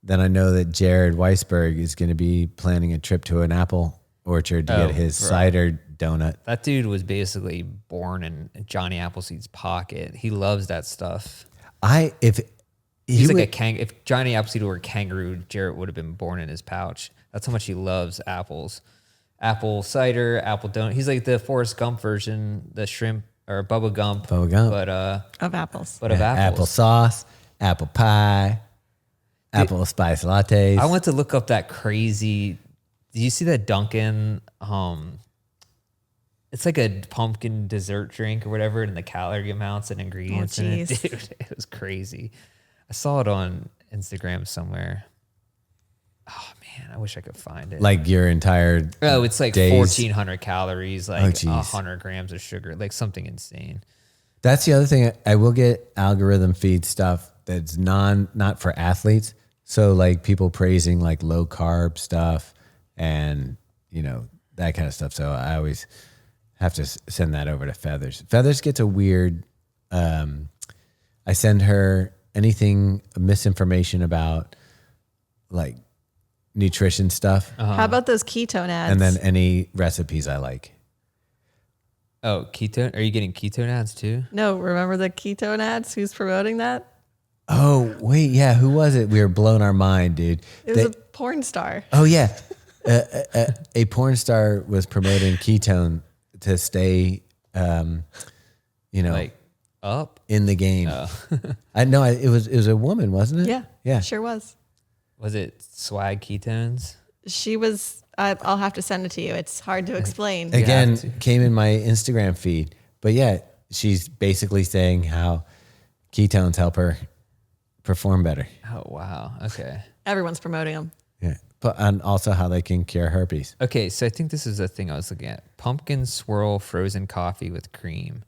[SPEAKER 1] then I know that Jared Weisberg is going to be planning a trip to an apple orchard to get his cider donut.
[SPEAKER 2] That dude was basically born in Johnny Appleseed's pocket. He loves that stuff.
[SPEAKER 1] If
[SPEAKER 2] He's like if Johnny Appleseed were a kangaroo, Jarrett would have been born in his pouch. That's how much he loves apples. Apple cider, apple donut. He's like the Forrest Gump version, the shrimp or Bubba Gump. But
[SPEAKER 3] of apples.
[SPEAKER 2] But of apples.
[SPEAKER 1] Applesauce, apple pie, apple spice lattes.
[SPEAKER 2] I went to look up that crazy. Did you see that Dunkin'? It's like a pumpkin dessert drink or whatever, and the calorie amounts and ingredients in it. Dude, it was crazy. I saw it on Instagram somewhere. Oh man, I wish I could find it.
[SPEAKER 1] Like your entire
[SPEAKER 2] it's like
[SPEAKER 1] days.
[SPEAKER 2] 1,400 calories, like 100 grams of sugar, like something insane.
[SPEAKER 1] That's the other thing. I will get algorithm feed stuff that's not for athletes. So like people praising like low carb stuff and that kind of stuff. So I always have to send that over to Feathers. Feathers gets a weird. I send her anything misinformation about like nutrition stuff.
[SPEAKER 3] How about those ketone ads?
[SPEAKER 1] And then any recipes I like.
[SPEAKER 2] Oh, ketone? Are you getting ketone ads too?
[SPEAKER 3] No, remember the ketone ads? Who's promoting that?
[SPEAKER 1] Oh, wait. Yeah. Who was it? We were blowing our mind, dude.
[SPEAKER 3] It was a porn star.
[SPEAKER 1] Oh, yeah. A porn star was promoting ketone to stay,
[SPEAKER 2] like up
[SPEAKER 1] in the game. I know it was a woman, wasn't it?
[SPEAKER 3] Yeah.
[SPEAKER 1] Yeah.
[SPEAKER 3] Sure was.
[SPEAKER 2] Was it swag ketones?
[SPEAKER 3] She was, I'll have to send it to you. It's hard to explain.
[SPEAKER 1] Again, came in my Instagram feed. But yeah, she's basically saying how ketones help her perform better.
[SPEAKER 2] Oh, wow. Okay.
[SPEAKER 3] Everyone's promoting them.
[SPEAKER 1] Yeah. But and also how they can cure herpes.
[SPEAKER 2] Okay, so I think this is the thing I was looking at. Pumpkin swirl frozen coffee with cream.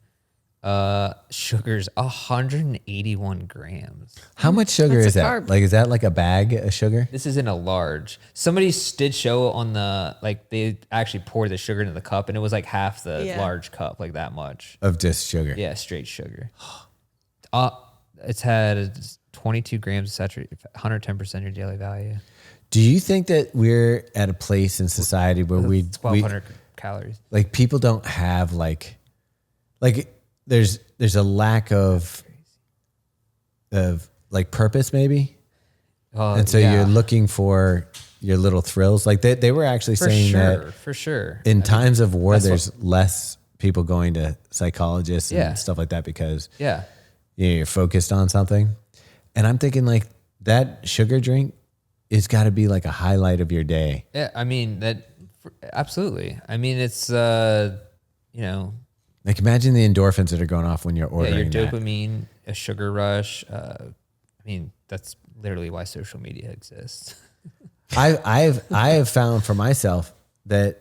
[SPEAKER 2] Sugar's 181 grams.
[SPEAKER 1] How much sugar
[SPEAKER 3] That's
[SPEAKER 1] is
[SPEAKER 3] a
[SPEAKER 1] that?
[SPEAKER 3] carb.
[SPEAKER 1] Like, is that like a bag of sugar?
[SPEAKER 2] This is in a large. Somebody did show on they actually poured the sugar into the cup, and it was like half the large cup, like that much.
[SPEAKER 1] Of just sugar.
[SPEAKER 2] Yeah, straight sugar. It's had 22 grams of saturated, 110% your daily value.
[SPEAKER 1] Do you think that we're at a place in society where we
[SPEAKER 2] 1,200 calories?
[SPEAKER 1] Like people don't have like there's a lack of like purpose maybe, and so you're looking for your little thrills. Like they were actually saying that
[SPEAKER 2] for sure
[SPEAKER 1] in times of war, there's less people going to psychologists and stuff like that because you're focused on something. And I'm thinking like that sugar drink it's got to be like a highlight of your day.
[SPEAKER 2] Yeah, I mean absolutely. I mean, it's like
[SPEAKER 1] imagine the endorphins that are going off when you're ordering
[SPEAKER 2] your dopamine, a sugar rush. I mean, that's literally why social media exists.
[SPEAKER 1] I have found for myself that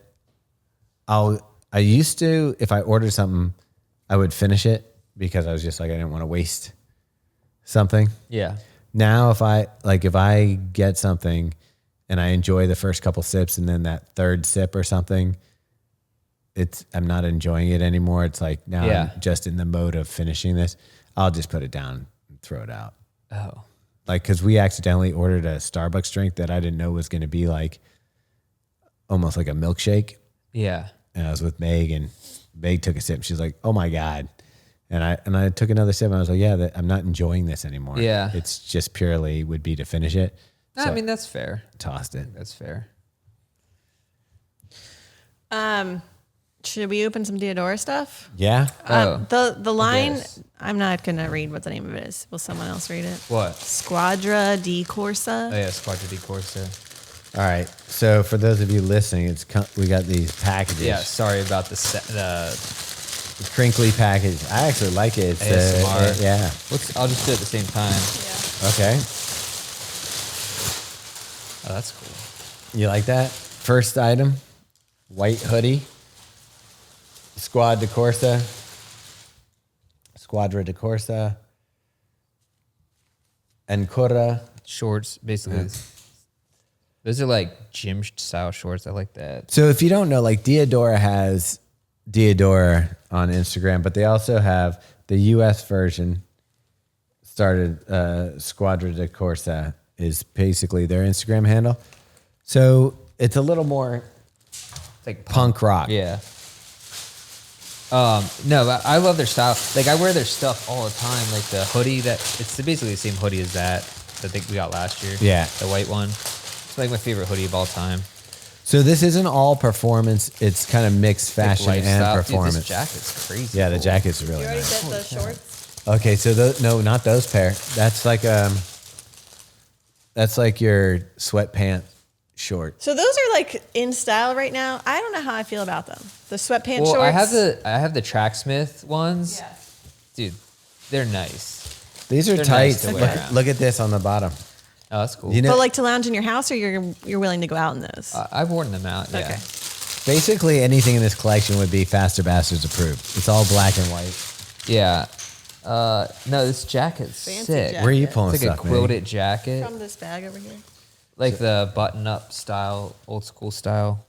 [SPEAKER 1] I used to, if I ordered something, I would finish it because I was just like, I didn't want to waste something.
[SPEAKER 2] Yeah.
[SPEAKER 1] Now, if I get something and I enjoy the first couple sips and then that third sip or something, I'm not enjoying it anymore. It's like now I'm just in the mode of finishing this. I'll just put it down and throw it out.
[SPEAKER 2] Oh,
[SPEAKER 1] like because we accidentally ordered a Starbucks drink that I didn't know was going to be like almost like a milkshake.
[SPEAKER 2] Yeah,
[SPEAKER 1] and I was with Meg, and Meg took a sip. She's like, "Oh my God." And I took another sip and I was like, yeah, I'm not enjoying this anymore.
[SPEAKER 2] Yeah.
[SPEAKER 1] It's just purely would be to finish it.
[SPEAKER 2] So I mean, that's fair.
[SPEAKER 1] Tossed it.
[SPEAKER 2] That's fair.
[SPEAKER 3] Should we open some Diadora stuff?
[SPEAKER 1] Yeah.
[SPEAKER 3] The line, I'm not going to read what the name of it is. Will someone else read it?
[SPEAKER 2] What?
[SPEAKER 3] Squadra di Corsa.
[SPEAKER 2] Oh yeah, Squadra di Corsa.
[SPEAKER 1] All right. So for those of you listening, we got these packages.
[SPEAKER 2] Yeah. Sorry about the
[SPEAKER 1] crinkly package. I actually like it. It's
[SPEAKER 2] ASMR.
[SPEAKER 1] Yeah.
[SPEAKER 2] I'll just do it at the same time.
[SPEAKER 3] Yeah.
[SPEAKER 1] Okay.
[SPEAKER 2] Oh, that's cool.
[SPEAKER 1] You like that? First item, white hoodie. Squadra di Corsa. Ancora.
[SPEAKER 2] Shorts, basically. Yeah. Those are like gym style shorts. I like that.
[SPEAKER 1] So if you don't know, like Diadora has Diadora on Instagram, but they also have the US version started, Squadra di Corsa is basically their Instagram handle. So it's a little more
[SPEAKER 2] like
[SPEAKER 1] punk rock.
[SPEAKER 2] Yeah. No, but I love their style. Like I wear their stuff all the time. Like the hoodie it's basically the same hoodie as that I think we got last year.
[SPEAKER 1] Yeah.
[SPEAKER 2] The white one. It's like my favorite hoodie of all time.
[SPEAKER 1] So this isn't all performance. It's kind of mixed fashion
[SPEAKER 2] Like
[SPEAKER 1] and
[SPEAKER 2] lifestyle.
[SPEAKER 1] performance.
[SPEAKER 2] Dude, this jacket's crazy.
[SPEAKER 1] Yeah, the
[SPEAKER 2] cool.
[SPEAKER 1] jacket's really
[SPEAKER 3] You already
[SPEAKER 1] nice.
[SPEAKER 3] did the shorts?
[SPEAKER 1] Okay, so no, not those pair. That's like your sweatpant short.
[SPEAKER 3] So those are like in style right now. I don't know how I feel about them. The sweatpant
[SPEAKER 2] Well,
[SPEAKER 3] shorts.
[SPEAKER 2] I have the Tracksmith ones.
[SPEAKER 3] Yeah.
[SPEAKER 2] Dude, they're nice.
[SPEAKER 1] These are
[SPEAKER 2] They're
[SPEAKER 1] tight.
[SPEAKER 2] nice to wear around.
[SPEAKER 1] Look at this on the bottom.
[SPEAKER 2] Oh, that's cool.
[SPEAKER 1] You know,
[SPEAKER 3] But like to lounge in your house, or you're willing to go out in those?
[SPEAKER 2] I've worn them out. Yeah.
[SPEAKER 3] Okay.
[SPEAKER 1] basically anything in this collection would be Faster Bastards approved. It's all black and white.
[SPEAKER 2] Yeah. No, this jacket's
[SPEAKER 3] Fancy
[SPEAKER 2] sick.
[SPEAKER 3] jacket.
[SPEAKER 1] Where are you pulling
[SPEAKER 2] It's like
[SPEAKER 1] stuff,
[SPEAKER 2] a
[SPEAKER 1] man?
[SPEAKER 2] quilted jacket,
[SPEAKER 3] From this bag over here.
[SPEAKER 2] like the button-up style, old school style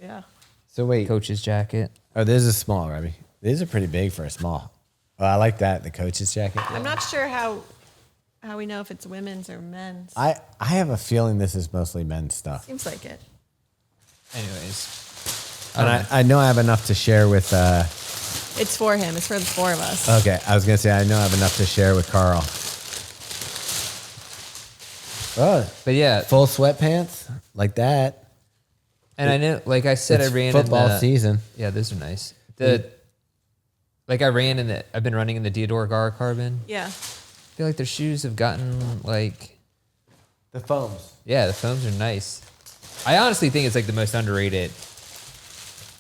[SPEAKER 3] Yeah.
[SPEAKER 1] So wait,
[SPEAKER 2] coach's jacket.
[SPEAKER 1] oh, this is small, Robbie. These are pretty big for a small. Oh, I like that, the coach's jacket.
[SPEAKER 3] I'm not sure how we know if it's women's or men's.
[SPEAKER 1] I have a feeling this is mostly men's stuff.
[SPEAKER 3] Seems like it.
[SPEAKER 2] Anyways,
[SPEAKER 1] And I know I have enough to share with,
[SPEAKER 3] It's for him. It's for the four of us.
[SPEAKER 1] okay, I was going to say, I know I have enough to share with Karl. Oh,
[SPEAKER 2] but yeah,
[SPEAKER 1] full sweatpants like that.
[SPEAKER 2] and I know, like I said,
[SPEAKER 1] It's
[SPEAKER 2] I ran
[SPEAKER 1] football
[SPEAKER 2] in the,
[SPEAKER 1] season.
[SPEAKER 2] Yeah, those are nice. Like I ran in the. I've been running in the Diadora Gara Carbon.
[SPEAKER 3] Yeah.
[SPEAKER 2] I feel like their shoes have gotten like,
[SPEAKER 1] The foams.
[SPEAKER 2] yeah, the foams are nice. I honestly think it's like the most underrated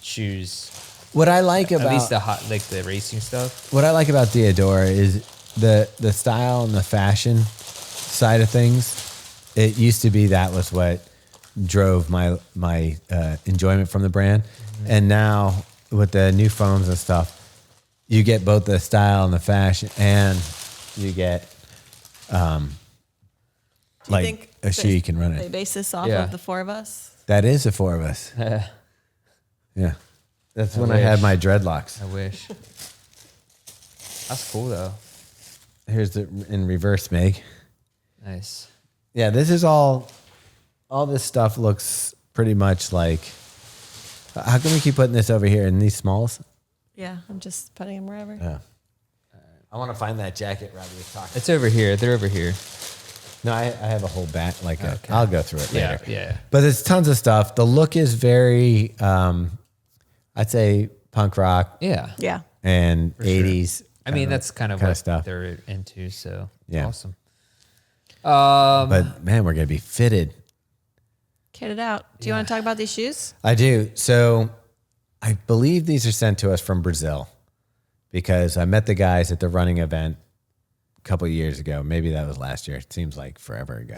[SPEAKER 2] shoes.
[SPEAKER 1] What I like
[SPEAKER 2] At
[SPEAKER 1] about
[SPEAKER 2] least the racing stuff.
[SPEAKER 1] what I like about Diadora is the style and the fashion side of things. It used to be that was what drove my enjoyment from the brand, and now with the new foams and stuff, you get both the style and the fashion, and you get like a shoe you can run
[SPEAKER 3] They
[SPEAKER 1] in.
[SPEAKER 3] base this off
[SPEAKER 2] Yeah.
[SPEAKER 3] of the four of us.
[SPEAKER 1] That is the four of us. Yeah, that's when I had
[SPEAKER 2] wish.
[SPEAKER 1] my dreadlocks.
[SPEAKER 2] I wish. That's cool though.
[SPEAKER 1] Here's the in reverse, Meg.
[SPEAKER 2] Nice.
[SPEAKER 1] Yeah, this is all this stuff looks pretty much like, how can we keep putting this over here in these smalls?
[SPEAKER 3] Yeah. I'm just putting them wherever.
[SPEAKER 1] Yeah. I want to find that jacket Robbie was talking.
[SPEAKER 2] It's over here. They're over here.
[SPEAKER 1] No, I have a whole back, I'll go through it later.
[SPEAKER 2] Yeah.
[SPEAKER 1] But there's tons of stuff. The look is very, I'd say punk rock
[SPEAKER 2] Yeah.
[SPEAKER 3] Yeah.
[SPEAKER 1] and
[SPEAKER 2] For sure.
[SPEAKER 1] 80s.
[SPEAKER 2] I mean, that's kind of
[SPEAKER 1] kinda
[SPEAKER 2] what
[SPEAKER 1] stuff.
[SPEAKER 2] they're into. So
[SPEAKER 1] Yeah.
[SPEAKER 2] awesome.
[SPEAKER 1] But man, we're going to be fitted.
[SPEAKER 3] Get it out. Do you want to talk about these shoes?
[SPEAKER 1] I do. So I believe these are sent to us from Brazil because I met the guys at the running event a couple of years ago. Maybe that was last year. It seems like forever ago.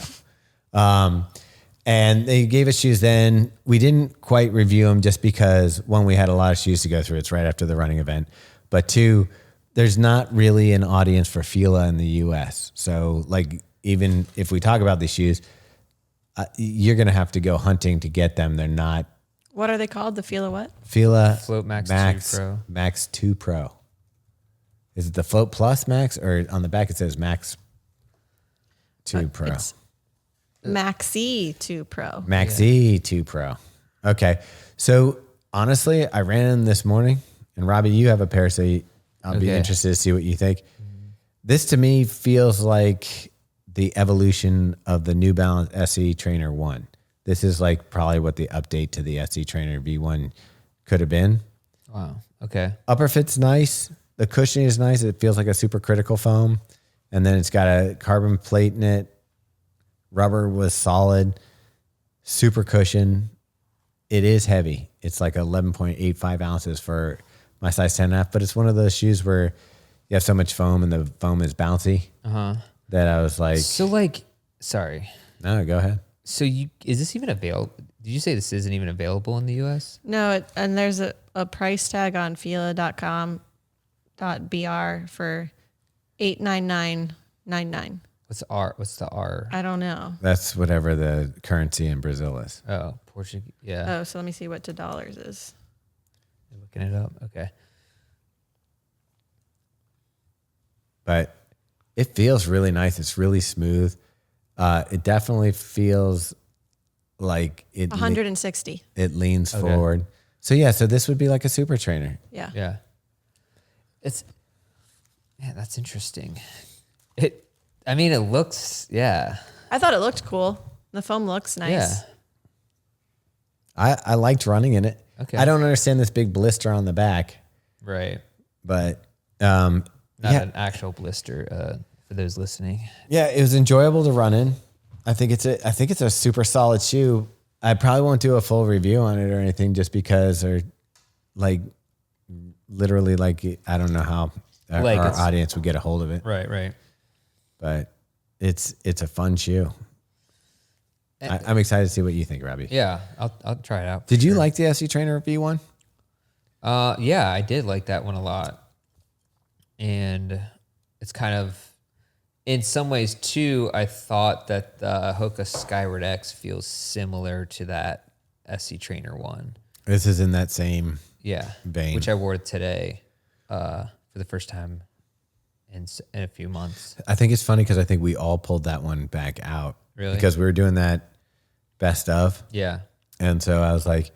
[SPEAKER 1] And they gave us shoes then. We didn't quite review them just because, one, we had a lot of shoes to go through. It's right after the running event. But two, there's not really an audience for Fila in the U.S. So like, even if we talk about these shoes, you're going to have to go hunting to get them. They're not
[SPEAKER 3] What are they called? The Fila what?
[SPEAKER 1] Fila
[SPEAKER 2] Float Maxxi 2 Pro.
[SPEAKER 1] Max 2 Pro. Is it the Float Plus Max, or on the back it says Max 2 Pro?
[SPEAKER 3] It's Maxi 2 Pro.
[SPEAKER 1] Maxi 2 Pro. Okay. So honestly, I ran in this morning, and Robbie, you have a pair, so I'll be
[SPEAKER 2] Okay.
[SPEAKER 1] interested to see what you think. This to me feels like the evolution of the New Balance SE Trainer 1. This is like probably what the update to the SE Trainer V1 could have been.
[SPEAKER 2] Wow. Okay.
[SPEAKER 1] Upper fit's nice. The cushioning is nice. It feels like a super critical foam. And then it's got a carbon plate in it. Rubber was solid. Super cushion. It is heavy. It's like 11.85 ounces for my size 10.5. But it's one of those shoes where you have so much foam and the foam is bouncy that I was like,
[SPEAKER 2] So sorry.
[SPEAKER 1] no, go ahead.
[SPEAKER 2] So is this even available? Did you say this isn't even available in the U.S.?
[SPEAKER 3] No, and there's a price tag on fila.com.br for $899.99.
[SPEAKER 2] What's the R?
[SPEAKER 3] I don't know.
[SPEAKER 1] That's whatever the currency in Brazil is.
[SPEAKER 2] Oh, Portuguese. Yeah.
[SPEAKER 3] Oh, so let me see what to dollars is.
[SPEAKER 2] Looking it up. Okay.
[SPEAKER 1] But it feels really nice. It's really smooth. It definitely feels like it
[SPEAKER 3] 160.
[SPEAKER 1] it leans forward. So yeah, so this would be like a super trainer.
[SPEAKER 3] Yeah.
[SPEAKER 2] Yeah. That's interesting. It looks, yeah.
[SPEAKER 3] I thought it looked cool. The foam looks nice.
[SPEAKER 2] Yeah.
[SPEAKER 1] I liked running in it.
[SPEAKER 2] Okay.
[SPEAKER 1] I don't understand this big blister on the back,
[SPEAKER 2] Right.
[SPEAKER 1] but
[SPEAKER 2] Not an actual blister for those listening.
[SPEAKER 1] yeah, it was enjoyable to run in. I think it's a super solid shoe. I probably won't do a full review on it or anything just because, or like literally, like I don't know how our audience would get a hold of it.
[SPEAKER 2] Right.
[SPEAKER 1] But it's a fun shoe. I'm excited to see what you think, Robbie.
[SPEAKER 2] Yeah, I'll try it out.
[SPEAKER 1] Did you like the SC Trainer V1?
[SPEAKER 2] Yeah, I did like that one a lot. And it's kind of, in some ways too, I thought that the Hoka Skyward X feels similar to that SC Trainer one.
[SPEAKER 1] This is in that same vein.
[SPEAKER 2] Which I wore today for the first time in a few months.
[SPEAKER 1] I think it's funny because I think we all pulled that one back out.
[SPEAKER 2] Really?
[SPEAKER 1] Because we were doing that best of.
[SPEAKER 2] Yeah.
[SPEAKER 1] And so I was like,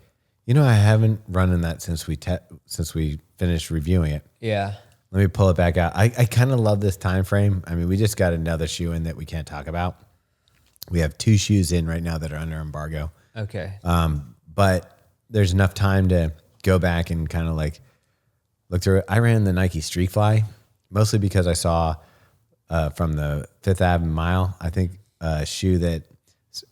[SPEAKER 1] I haven't run in that since we finished reviewing it.
[SPEAKER 2] Yeah.
[SPEAKER 1] Let me pull it back out. I kind of love this time frame. I mean, we just got another shoe in that we can't talk about. We have 2 shoes in right now that are under embargo.
[SPEAKER 2] Okay.
[SPEAKER 1] But there's enough time to go back and kind of like look through it. I ran the Nike Streak Fly mostly because I saw from the Fifth Avenue Mile, I think a shoe that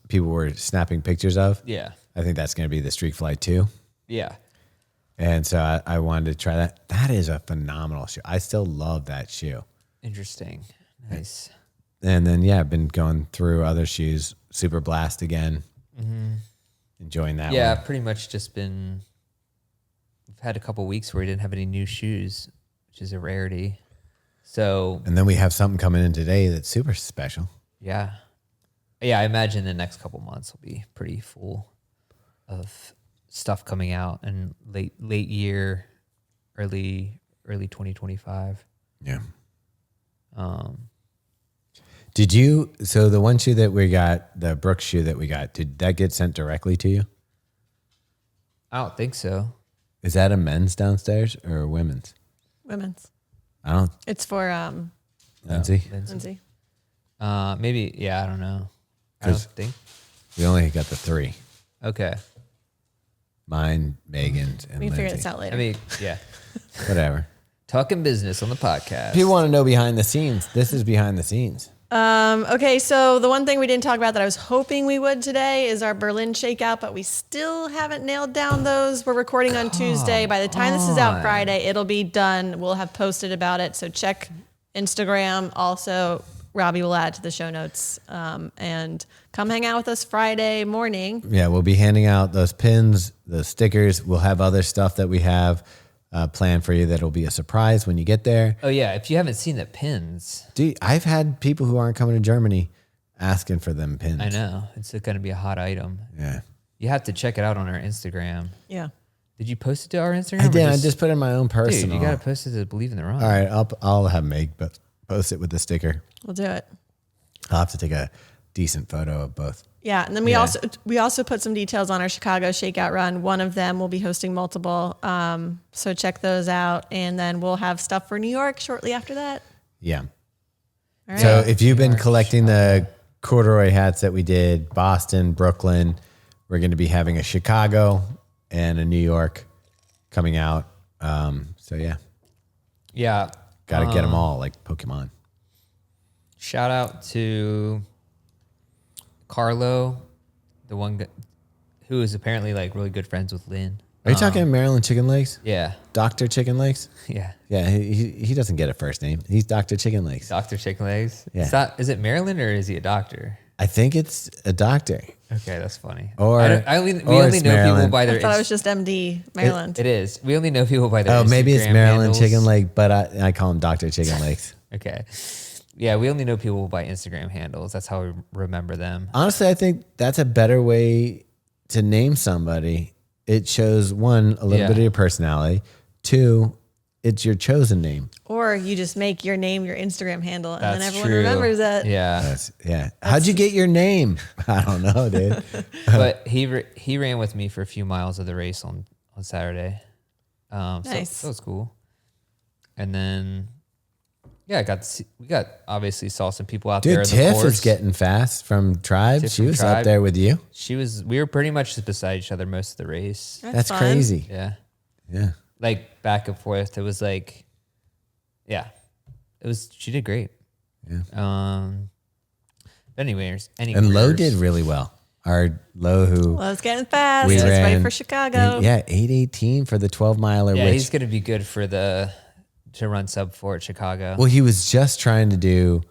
[SPEAKER 1] people were snapping pictures of.
[SPEAKER 2] Yeah.
[SPEAKER 1] I think that's going to be the Streak Fly 2.
[SPEAKER 2] Yeah.
[SPEAKER 1] And so I wanted to try that. That is a phenomenal shoe. I still love that shoe.
[SPEAKER 2] Interesting. Nice.
[SPEAKER 1] And then, I've been going through other shoes. Super Blast again. Mm-hmm. Enjoying that
[SPEAKER 2] Yeah,
[SPEAKER 1] one.
[SPEAKER 2] pretty much just been, we've had a couple weeks where we didn't have any new shoes, which is a rarity. So.
[SPEAKER 1] And then we have something coming in today that's super special.
[SPEAKER 2] Yeah. Yeah, I imagine the next couple months will be pretty full of stuff coming out in late year, early 2025.
[SPEAKER 1] Yeah. So the one shoe that we got, the Brooks shoe that we got, did that get sent directly to you?
[SPEAKER 2] I don't think so.
[SPEAKER 1] Is that a men's downstairs or a women's?
[SPEAKER 3] Women's.
[SPEAKER 1] I don't.
[SPEAKER 3] It's for
[SPEAKER 1] Lindsay?
[SPEAKER 3] Lindsay.
[SPEAKER 2] Maybe, yeah, I don't know. I don't think.
[SPEAKER 1] We only got the 3.
[SPEAKER 2] Okay.
[SPEAKER 1] Mine, Megan's, and
[SPEAKER 3] We can
[SPEAKER 1] Lindsay.
[SPEAKER 3] figure this out later.
[SPEAKER 2] I mean, yeah.
[SPEAKER 1] Whatever.
[SPEAKER 2] Talking business on the podcast.
[SPEAKER 1] If you want to know behind the scenes, this is behind the scenes.
[SPEAKER 3] Okay, so the one thing we didn't talk about that I was hoping we would today is our Berlin shakeout, but we still haven't nailed down those. We're recording on Tuesday. By the time this is out Friday, it'll be done. We'll have posted about it. So check Instagram. Also, Robbie will add to the show notes. And come hang out with us Friday morning.
[SPEAKER 1] Yeah, we'll be handing out those pins, the stickers. We'll have other stuff that we have planned for you that'll be a surprise when you get there.
[SPEAKER 2] Oh, yeah. If you haven't seen the pins.
[SPEAKER 1] Dude, I've had people who aren't coming to Germany asking for them pins.
[SPEAKER 2] I know. It's going to be a hot item.
[SPEAKER 1] Yeah.
[SPEAKER 2] You have to check it out on our Instagram.
[SPEAKER 3] Yeah.
[SPEAKER 2] Did you post it to our Instagram?
[SPEAKER 1] I did. I just put in my own personal.
[SPEAKER 2] Dude, you got to post it to Believe in the Run.
[SPEAKER 1] All right, I'll have Meg post it with the sticker.
[SPEAKER 3] We'll do it.
[SPEAKER 1] I'll have to take a decent photo of both.
[SPEAKER 3] Yeah, and then we also put some details on our Chicago Shakeout run. One of them will be hosting multiple, so check those out, and then we'll have stuff for New York shortly after that.
[SPEAKER 1] Yeah.
[SPEAKER 3] All right.
[SPEAKER 1] So if you've been collecting the corduroy hats that we did, Boston, Brooklyn, we're going to be having a Chicago and a New York coming out. So yeah, got to get them all like Pokemon.
[SPEAKER 2] Shout out to Carlo, the one who is apparently like really good friends with Lynn.
[SPEAKER 1] Are you talking Maryland Chicken Legs?
[SPEAKER 2] Yeah.
[SPEAKER 1] Dr. Chicken Legs?
[SPEAKER 2] Yeah.
[SPEAKER 1] Yeah, he doesn't get a first name. He's Dr. Chicken Legs.
[SPEAKER 2] Dr. Chicken Legs.
[SPEAKER 1] Yeah.
[SPEAKER 2] Is it Maryland or is he a doctor?
[SPEAKER 1] I think it's a doctor.
[SPEAKER 2] Okay, that's funny.
[SPEAKER 1] Or
[SPEAKER 2] we
[SPEAKER 1] or
[SPEAKER 2] only
[SPEAKER 1] it's
[SPEAKER 2] know people
[SPEAKER 1] Maryland.
[SPEAKER 2] by their.
[SPEAKER 3] I thought it was just MD Maryland.
[SPEAKER 2] It is. We only know people by their.
[SPEAKER 1] Oh, maybe it's
[SPEAKER 2] Instagram
[SPEAKER 1] Maryland
[SPEAKER 2] handles.
[SPEAKER 1] Chicken Leg, but I call him Dr. Chicken Legs.
[SPEAKER 2] Okay. Yeah, we only know people by Instagram handles. That's how we remember them.
[SPEAKER 1] Honestly, I think that's a better way to name somebody. It shows, one, a little bit of your personality. 2, it's your chosen name.
[SPEAKER 3] Or you just make your name your Instagram handle, and then
[SPEAKER 2] That's
[SPEAKER 3] everyone
[SPEAKER 2] true.
[SPEAKER 3] remembers it.
[SPEAKER 2] Yeah.
[SPEAKER 1] How'd you get your name? I don't know, dude.
[SPEAKER 2] But he ran with me for a few miles of the race on Saturday.
[SPEAKER 3] Nice.
[SPEAKER 2] So it was cool. And then, yeah, we obviously saw some people out there
[SPEAKER 1] Dude,
[SPEAKER 2] in the
[SPEAKER 1] Tiff
[SPEAKER 2] course.
[SPEAKER 1] is getting fast from Tribe.
[SPEAKER 2] Tiff
[SPEAKER 1] She
[SPEAKER 2] from
[SPEAKER 1] was
[SPEAKER 2] Tribe.
[SPEAKER 1] up there with you.
[SPEAKER 2] We were pretty much just beside each other most of the race.
[SPEAKER 1] That's
[SPEAKER 3] fun.
[SPEAKER 1] crazy.
[SPEAKER 2] Yeah.
[SPEAKER 1] Yeah.
[SPEAKER 2] Like back and forth. It was like, yeah, she did great.
[SPEAKER 1] Yeah.
[SPEAKER 2] Anyways.
[SPEAKER 1] And Lo did really well. Our Lo who
[SPEAKER 3] Lowe's getting fast.
[SPEAKER 1] we
[SPEAKER 3] He's ready
[SPEAKER 1] ran
[SPEAKER 3] for Chicago.
[SPEAKER 1] Yeah, 8:18 for the 12-miler.
[SPEAKER 2] Yeah,
[SPEAKER 1] which,
[SPEAKER 2] he's going to be good for to run sub 4 at Chicago.
[SPEAKER 1] well, he was just trying to do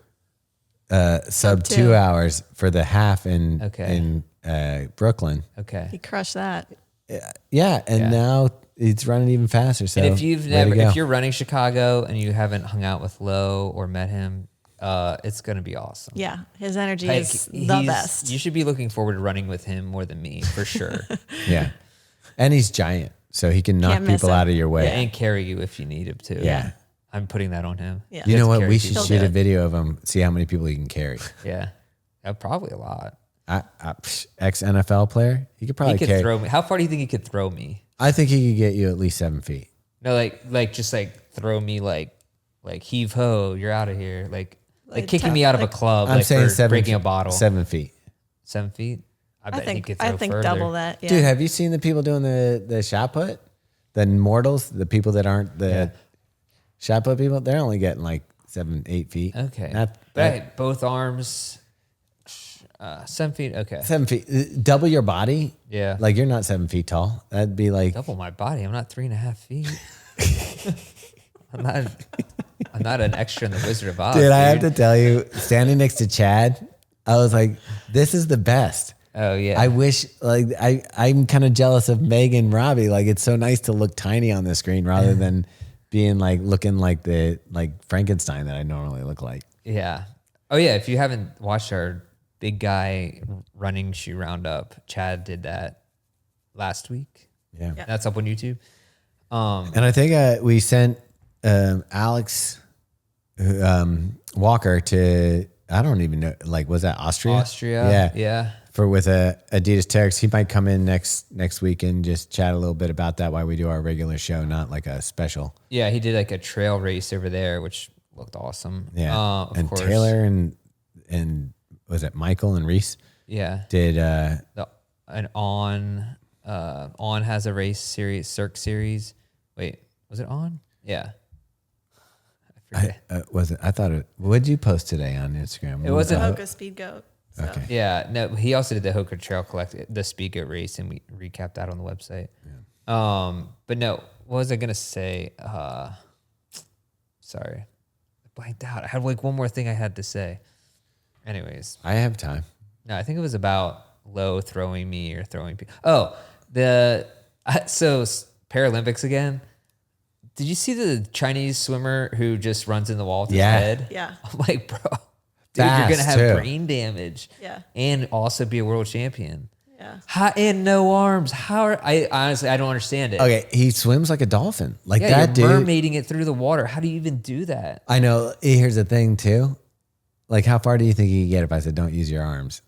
[SPEAKER 1] sub 2
[SPEAKER 3] 2.
[SPEAKER 1] hours for the half in
[SPEAKER 2] Okay.
[SPEAKER 1] Brooklyn.
[SPEAKER 2] Okay.
[SPEAKER 3] He crushed that.
[SPEAKER 1] Yeah, and now he's running even faster. So
[SPEAKER 2] And if you've
[SPEAKER 1] way to go.
[SPEAKER 2] if you're running Chicago and you haven't hung out with Lo or met him, it's going to be awesome.
[SPEAKER 3] Yeah, his energy
[SPEAKER 2] Like,
[SPEAKER 3] is the best.
[SPEAKER 2] You should be looking forward to running with him more than me, for sure.
[SPEAKER 1] yeah, and he's giant, so he can knock
[SPEAKER 3] Can't miss
[SPEAKER 1] people
[SPEAKER 3] him.
[SPEAKER 1] out of your way.
[SPEAKER 2] And carry you if you need him to.
[SPEAKER 1] Yeah.
[SPEAKER 2] I'm putting that on him.
[SPEAKER 3] Yeah.
[SPEAKER 1] You know
[SPEAKER 2] Just
[SPEAKER 1] what?
[SPEAKER 2] carry
[SPEAKER 1] We should
[SPEAKER 2] people.
[SPEAKER 1] shoot a video of him, see how many people he can carry.
[SPEAKER 2] Yeah. Probably a lot.
[SPEAKER 1] Ex NFL player, he could probably
[SPEAKER 2] He could
[SPEAKER 1] carry.
[SPEAKER 2] throw me. How far do you think he could throw me?
[SPEAKER 1] I think he could get you at least 7 feet.
[SPEAKER 2] No, just throw me like heave ho, you're out of here. Like kicking me out of a club.
[SPEAKER 1] I'm saying
[SPEAKER 2] for
[SPEAKER 1] 7
[SPEAKER 2] breaking a bottle.
[SPEAKER 1] 7 feet.
[SPEAKER 2] 7 feet. I bet he could throw
[SPEAKER 3] I think
[SPEAKER 2] further.
[SPEAKER 3] double that. Yeah.
[SPEAKER 1] Dude, have you seen the people doing the shot put? The mortals, the people that aren't the shot put people, they're only getting like 7, 8 feet.
[SPEAKER 2] Okay.
[SPEAKER 1] Not,
[SPEAKER 2] But hey, both arms, 7 feet. Okay.
[SPEAKER 1] 7 feet. Double your body.
[SPEAKER 2] Yeah.
[SPEAKER 1] Like you're not 7 feet tall. That'd be like,
[SPEAKER 2] Double my body. I'm not 3.5 feet. I'm not an extra in the Wizard of Oz.
[SPEAKER 1] dude, I have to tell you, standing next to Chad, I was like, this is the best.
[SPEAKER 2] Oh yeah.
[SPEAKER 1] I wish, like, I'm kind of jealous of Meg and Robbie. Like, it's so nice to look tiny on the screen rather than being like looking like the Frankenstein that I normally look like.
[SPEAKER 2] Yeah. Oh yeah. If you haven't watched our big guy running shoe roundup, Chad did that last week.
[SPEAKER 1] Yeah.
[SPEAKER 2] That's up on YouTube.
[SPEAKER 1] And I think we sent Alex Walker to, I don't even know, like, was that Austria?
[SPEAKER 2] Austria.
[SPEAKER 1] Yeah.
[SPEAKER 2] Yeah.
[SPEAKER 1] For with Adidas Terex. He might come in next week and just chat a little bit about that while we do our regular show, not like a special.
[SPEAKER 2] Yeah. He did like a trail race over there, which looked awesome.
[SPEAKER 1] Yeah.
[SPEAKER 2] Of
[SPEAKER 1] and
[SPEAKER 2] course.
[SPEAKER 1] Taylor and was it Michael and Reese
[SPEAKER 2] Yeah.
[SPEAKER 1] did
[SPEAKER 2] And On has a race series, Cirque series. Wait, was it On? Yeah. I forget.
[SPEAKER 1] was it? I thought it. What did you post today on Instagram?
[SPEAKER 2] It wasn't-
[SPEAKER 3] Hoka Speed Goat. So.
[SPEAKER 1] Okay.
[SPEAKER 2] Yeah, no, he also did the Hoka Trail the Speed Goat race, and we recapped that on the website. Yeah. But no, what was I gonna say? Sorry, I blanked out. I had like one more thing I had to say. Anyways,
[SPEAKER 1] I have time.
[SPEAKER 2] no, I think it was about Low throwing me or throwing people. Oh, so Paralympics again. Did you see the Chinese swimmer who just runs in the wall with his head?
[SPEAKER 3] Yeah.
[SPEAKER 2] I'm like, bro, dude, you're
[SPEAKER 1] Fast,
[SPEAKER 2] gonna have
[SPEAKER 1] too.
[SPEAKER 2] brain damage.
[SPEAKER 3] Yeah.
[SPEAKER 2] And also be a world champion.
[SPEAKER 3] Yeah.
[SPEAKER 2] And no arms. I honestly don't understand it.
[SPEAKER 1] Okay, he swims like a dolphin. Like
[SPEAKER 2] Yeah,
[SPEAKER 1] that
[SPEAKER 2] you're
[SPEAKER 1] dude.
[SPEAKER 2] mermaiding it through the water. How do you even do that?
[SPEAKER 1] I know. Here's the thing too. Like, how far do you think you could get if I said don't use your arms?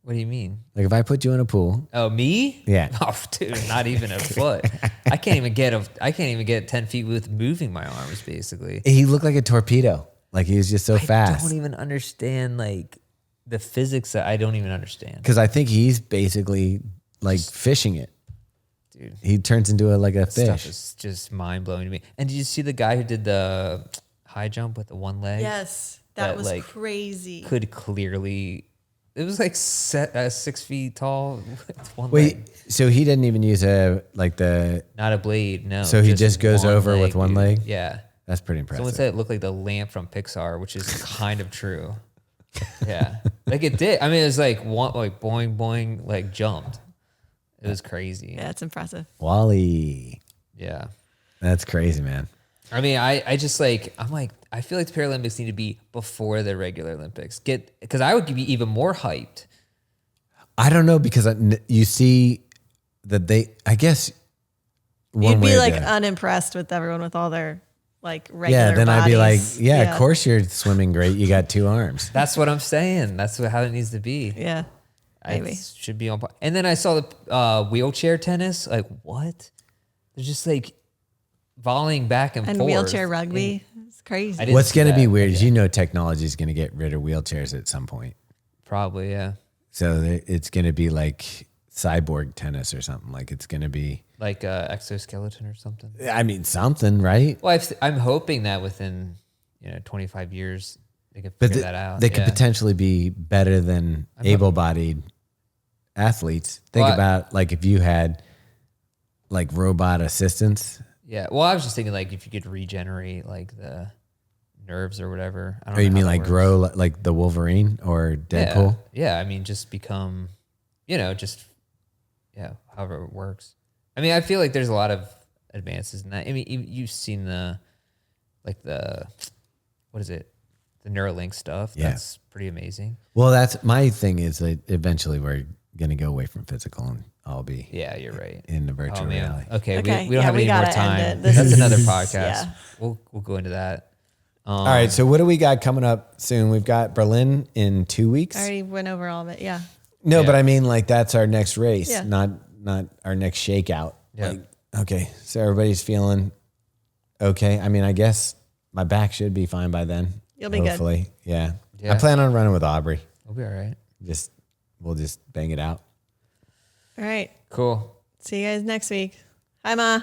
[SPEAKER 2] What do you mean?
[SPEAKER 1] Like, if I put you in a pool.
[SPEAKER 2] Oh, me?
[SPEAKER 1] Yeah.
[SPEAKER 2] Oh, dude, not even a foot. I can't even get 10 feet with moving my arms, basically.
[SPEAKER 1] He looked like a torpedo. Like he was just so
[SPEAKER 2] I
[SPEAKER 1] fast.
[SPEAKER 2] don't even understand like the physics. I don't even understand.
[SPEAKER 1] Because I think he's basically like fishing it.
[SPEAKER 2] Dude,
[SPEAKER 1] He turns into a
[SPEAKER 2] stuff
[SPEAKER 1] fish.
[SPEAKER 2] is just mind blowing to me. And did you see the guy who did the high jump with the one leg?
[SPEAKER 3] Yes. That was
[SPEAKER 2] like,
[SPEAKER 3] crazy.
[SPEAKER 2] Could clearly. It was like 6 feet tall with one
[SPEAKER 1] Wait,
[SPEAKER 2] leg.
[SPEAKER 1] so he didn't even use
[SPEAKER 2] Not a blade, no.
[SPEAKER 1] So he just goes over with one
[SPEAKER 2] dude.
[SPEAKER 1] leg?
[SPEAKER 2] Yeah.
[SPEAKER 1] That's pretty impressive.
[SPEAKER 2] Someone said it looked like the lamp from Pixar, which is kind of true. Yeah. Like it did. I mean, it was like boing, boing, like jumped. It was crazy.
[SPEAKER 3] Yeah, it's impressive.
[SPEAKER 1] Wally.
[SPEAKER 2] Yeah.
[SPEAKER 1] That's crazy, man.
[SPEAKER 2] I mean, I just like, I'm like, I feel like the Paralympics need to be before the regular Olympics. Because I would be even more hyped.
[SPEAKER 1] I don't know because you see that I guess one
[SPEAKER 3] You'd
[SPEAKER 1] way
[SPEAKER 3] be
[SPEAKER 1] or
[SPEAKER 3] like
[SPEAKER 1] the other.
[SPEAKER 3] unimpressed with everyone with all their like regular
[SPEAKER 1] Yeah, then I'd be like,
[SPEAKER 3] bodies.
[SPEAKER 1] yeah, of course you're swimming great. You got 2 arms.
[SPEAKER 2] That's what I'm saying. That's how it needs to be.
[SPEAKER 3] Yeah. Maybe.
[SPEAKER 2] It should be on. And then I saw the wheelchair tennis. Like, what? They're just like volleying back and
[SPEAKER 3] And
[SPEAKER 2] forth.
[SPEAKER 3] wheelchair rugby. It's crazy.
[SPEAKER 2] I didn't
[SPEAKER 1] What's
[SPEAKER 2] see
[SPEAKER 1] going to be
[SPEAKER 2] that,
[SPEAKER 1] weird
[SPEAKER 2] but
[SPEAKER 1] is
[SPEAKER 2] yeah.
[SPEAKER 1] technology is going to get rid of wheelchairs at some point.
[SPEAKER 2] Probably, yeah.
[SPEAKER 1] So it's going to be like cyborg tennis or something. Like it's going to be,
[SPEAKER 2] Like exoskeleton or something.
[SPEAKER 1] I mean, something, right?
[SPEAKER 2] Well, I'm hoping that within 25 years they can figure that out.
[SPEAKER 1] They could potentially be better than able-bodied athletes. Think
[SPEAKER 2] Well,
[SPEAKER 1] about like if you had like robot assistants.
[SPEAKER 2] Yeah. Well, I was just thinking like if you could regenerate like the nerves or whatever. I don't
[SPEAKER 1] Or you
[SPEAKER 2] know
[SPEAKER 1] mean
[SPEAKER 2] how that
[SPEAKER 1] like
[SPEAKER 2] works.
[SPEAKER 1] grow like the Wolverine or Deadpool?
[SPEAKER 2] Yeah. I mean, just become, however it works. I mean, I feel like there's a lot of advances in that. I mean, you've seen what is it? The Neuralink stuff.
[SPEAKER 1] Yeah.
[SPEAKER 2] That's pretty amazing.
[SPEAKER 1] Well, that's my thing is that eventually we're going to go away from physical and I'll be
[SPEAKER 2] Yeah, you're right.
[SPEAKER 1] in the virtual
[SPEAKER 2] Oh, man.
[SPEAKER 1] reality.
[SPEAKER 2] Okay,
[SPEAKER 3] Okay,
[SPEAKER 2] we don't
[SPEAKER 3] yeah,
[SPEAKER 2] have
[SPEAKER 3] we
[SPEAKER 2] any more
[SPEAKER 3] gotta end
[SPEAKER 2] time.
[SPEAKER 3] it. This
[SPEAKER 2] That's
[SPEAKER 3] is-
[SPEAKER 2] another podcast.
[SPEAKER 3] yeah.
[SPEAKER 2] We'll go into that.
[SPEAKER 1] All right. So what do we got coming up soon? We've got Berlin in 2 weeks.
[SPEAKER 3] I already went over all of it. Yeah.
[SPEAKER 1] No,
[SPEAKER 2] Yeah.
[SPEAKER 1] but I mean like that's our next race,
[SPEAKER 3] Yeah.
[SPEAKER 1] not our next shakeout.
[SPEAKER 2] Yeah.
[SPEAKER 1] Like, okay. So everybody's feeling okay. I mean, I guess my back should be fine by then.
[SPEAKER 3] You'll be good.
[SPEAKER 1] hopefully. Yeah.
[SPEAKER 2] Yeah.
[SPEAKER 1] I plan on running with Aubrey.
[SPEAKER 2] We'll be all right.
[SPEAKER 1] We'll just bang it out.
[SPEAKER 3] All right.
[SPEAKER 2] Cool.
[SPEAKER 3] See you guys next week. Hi, Ma.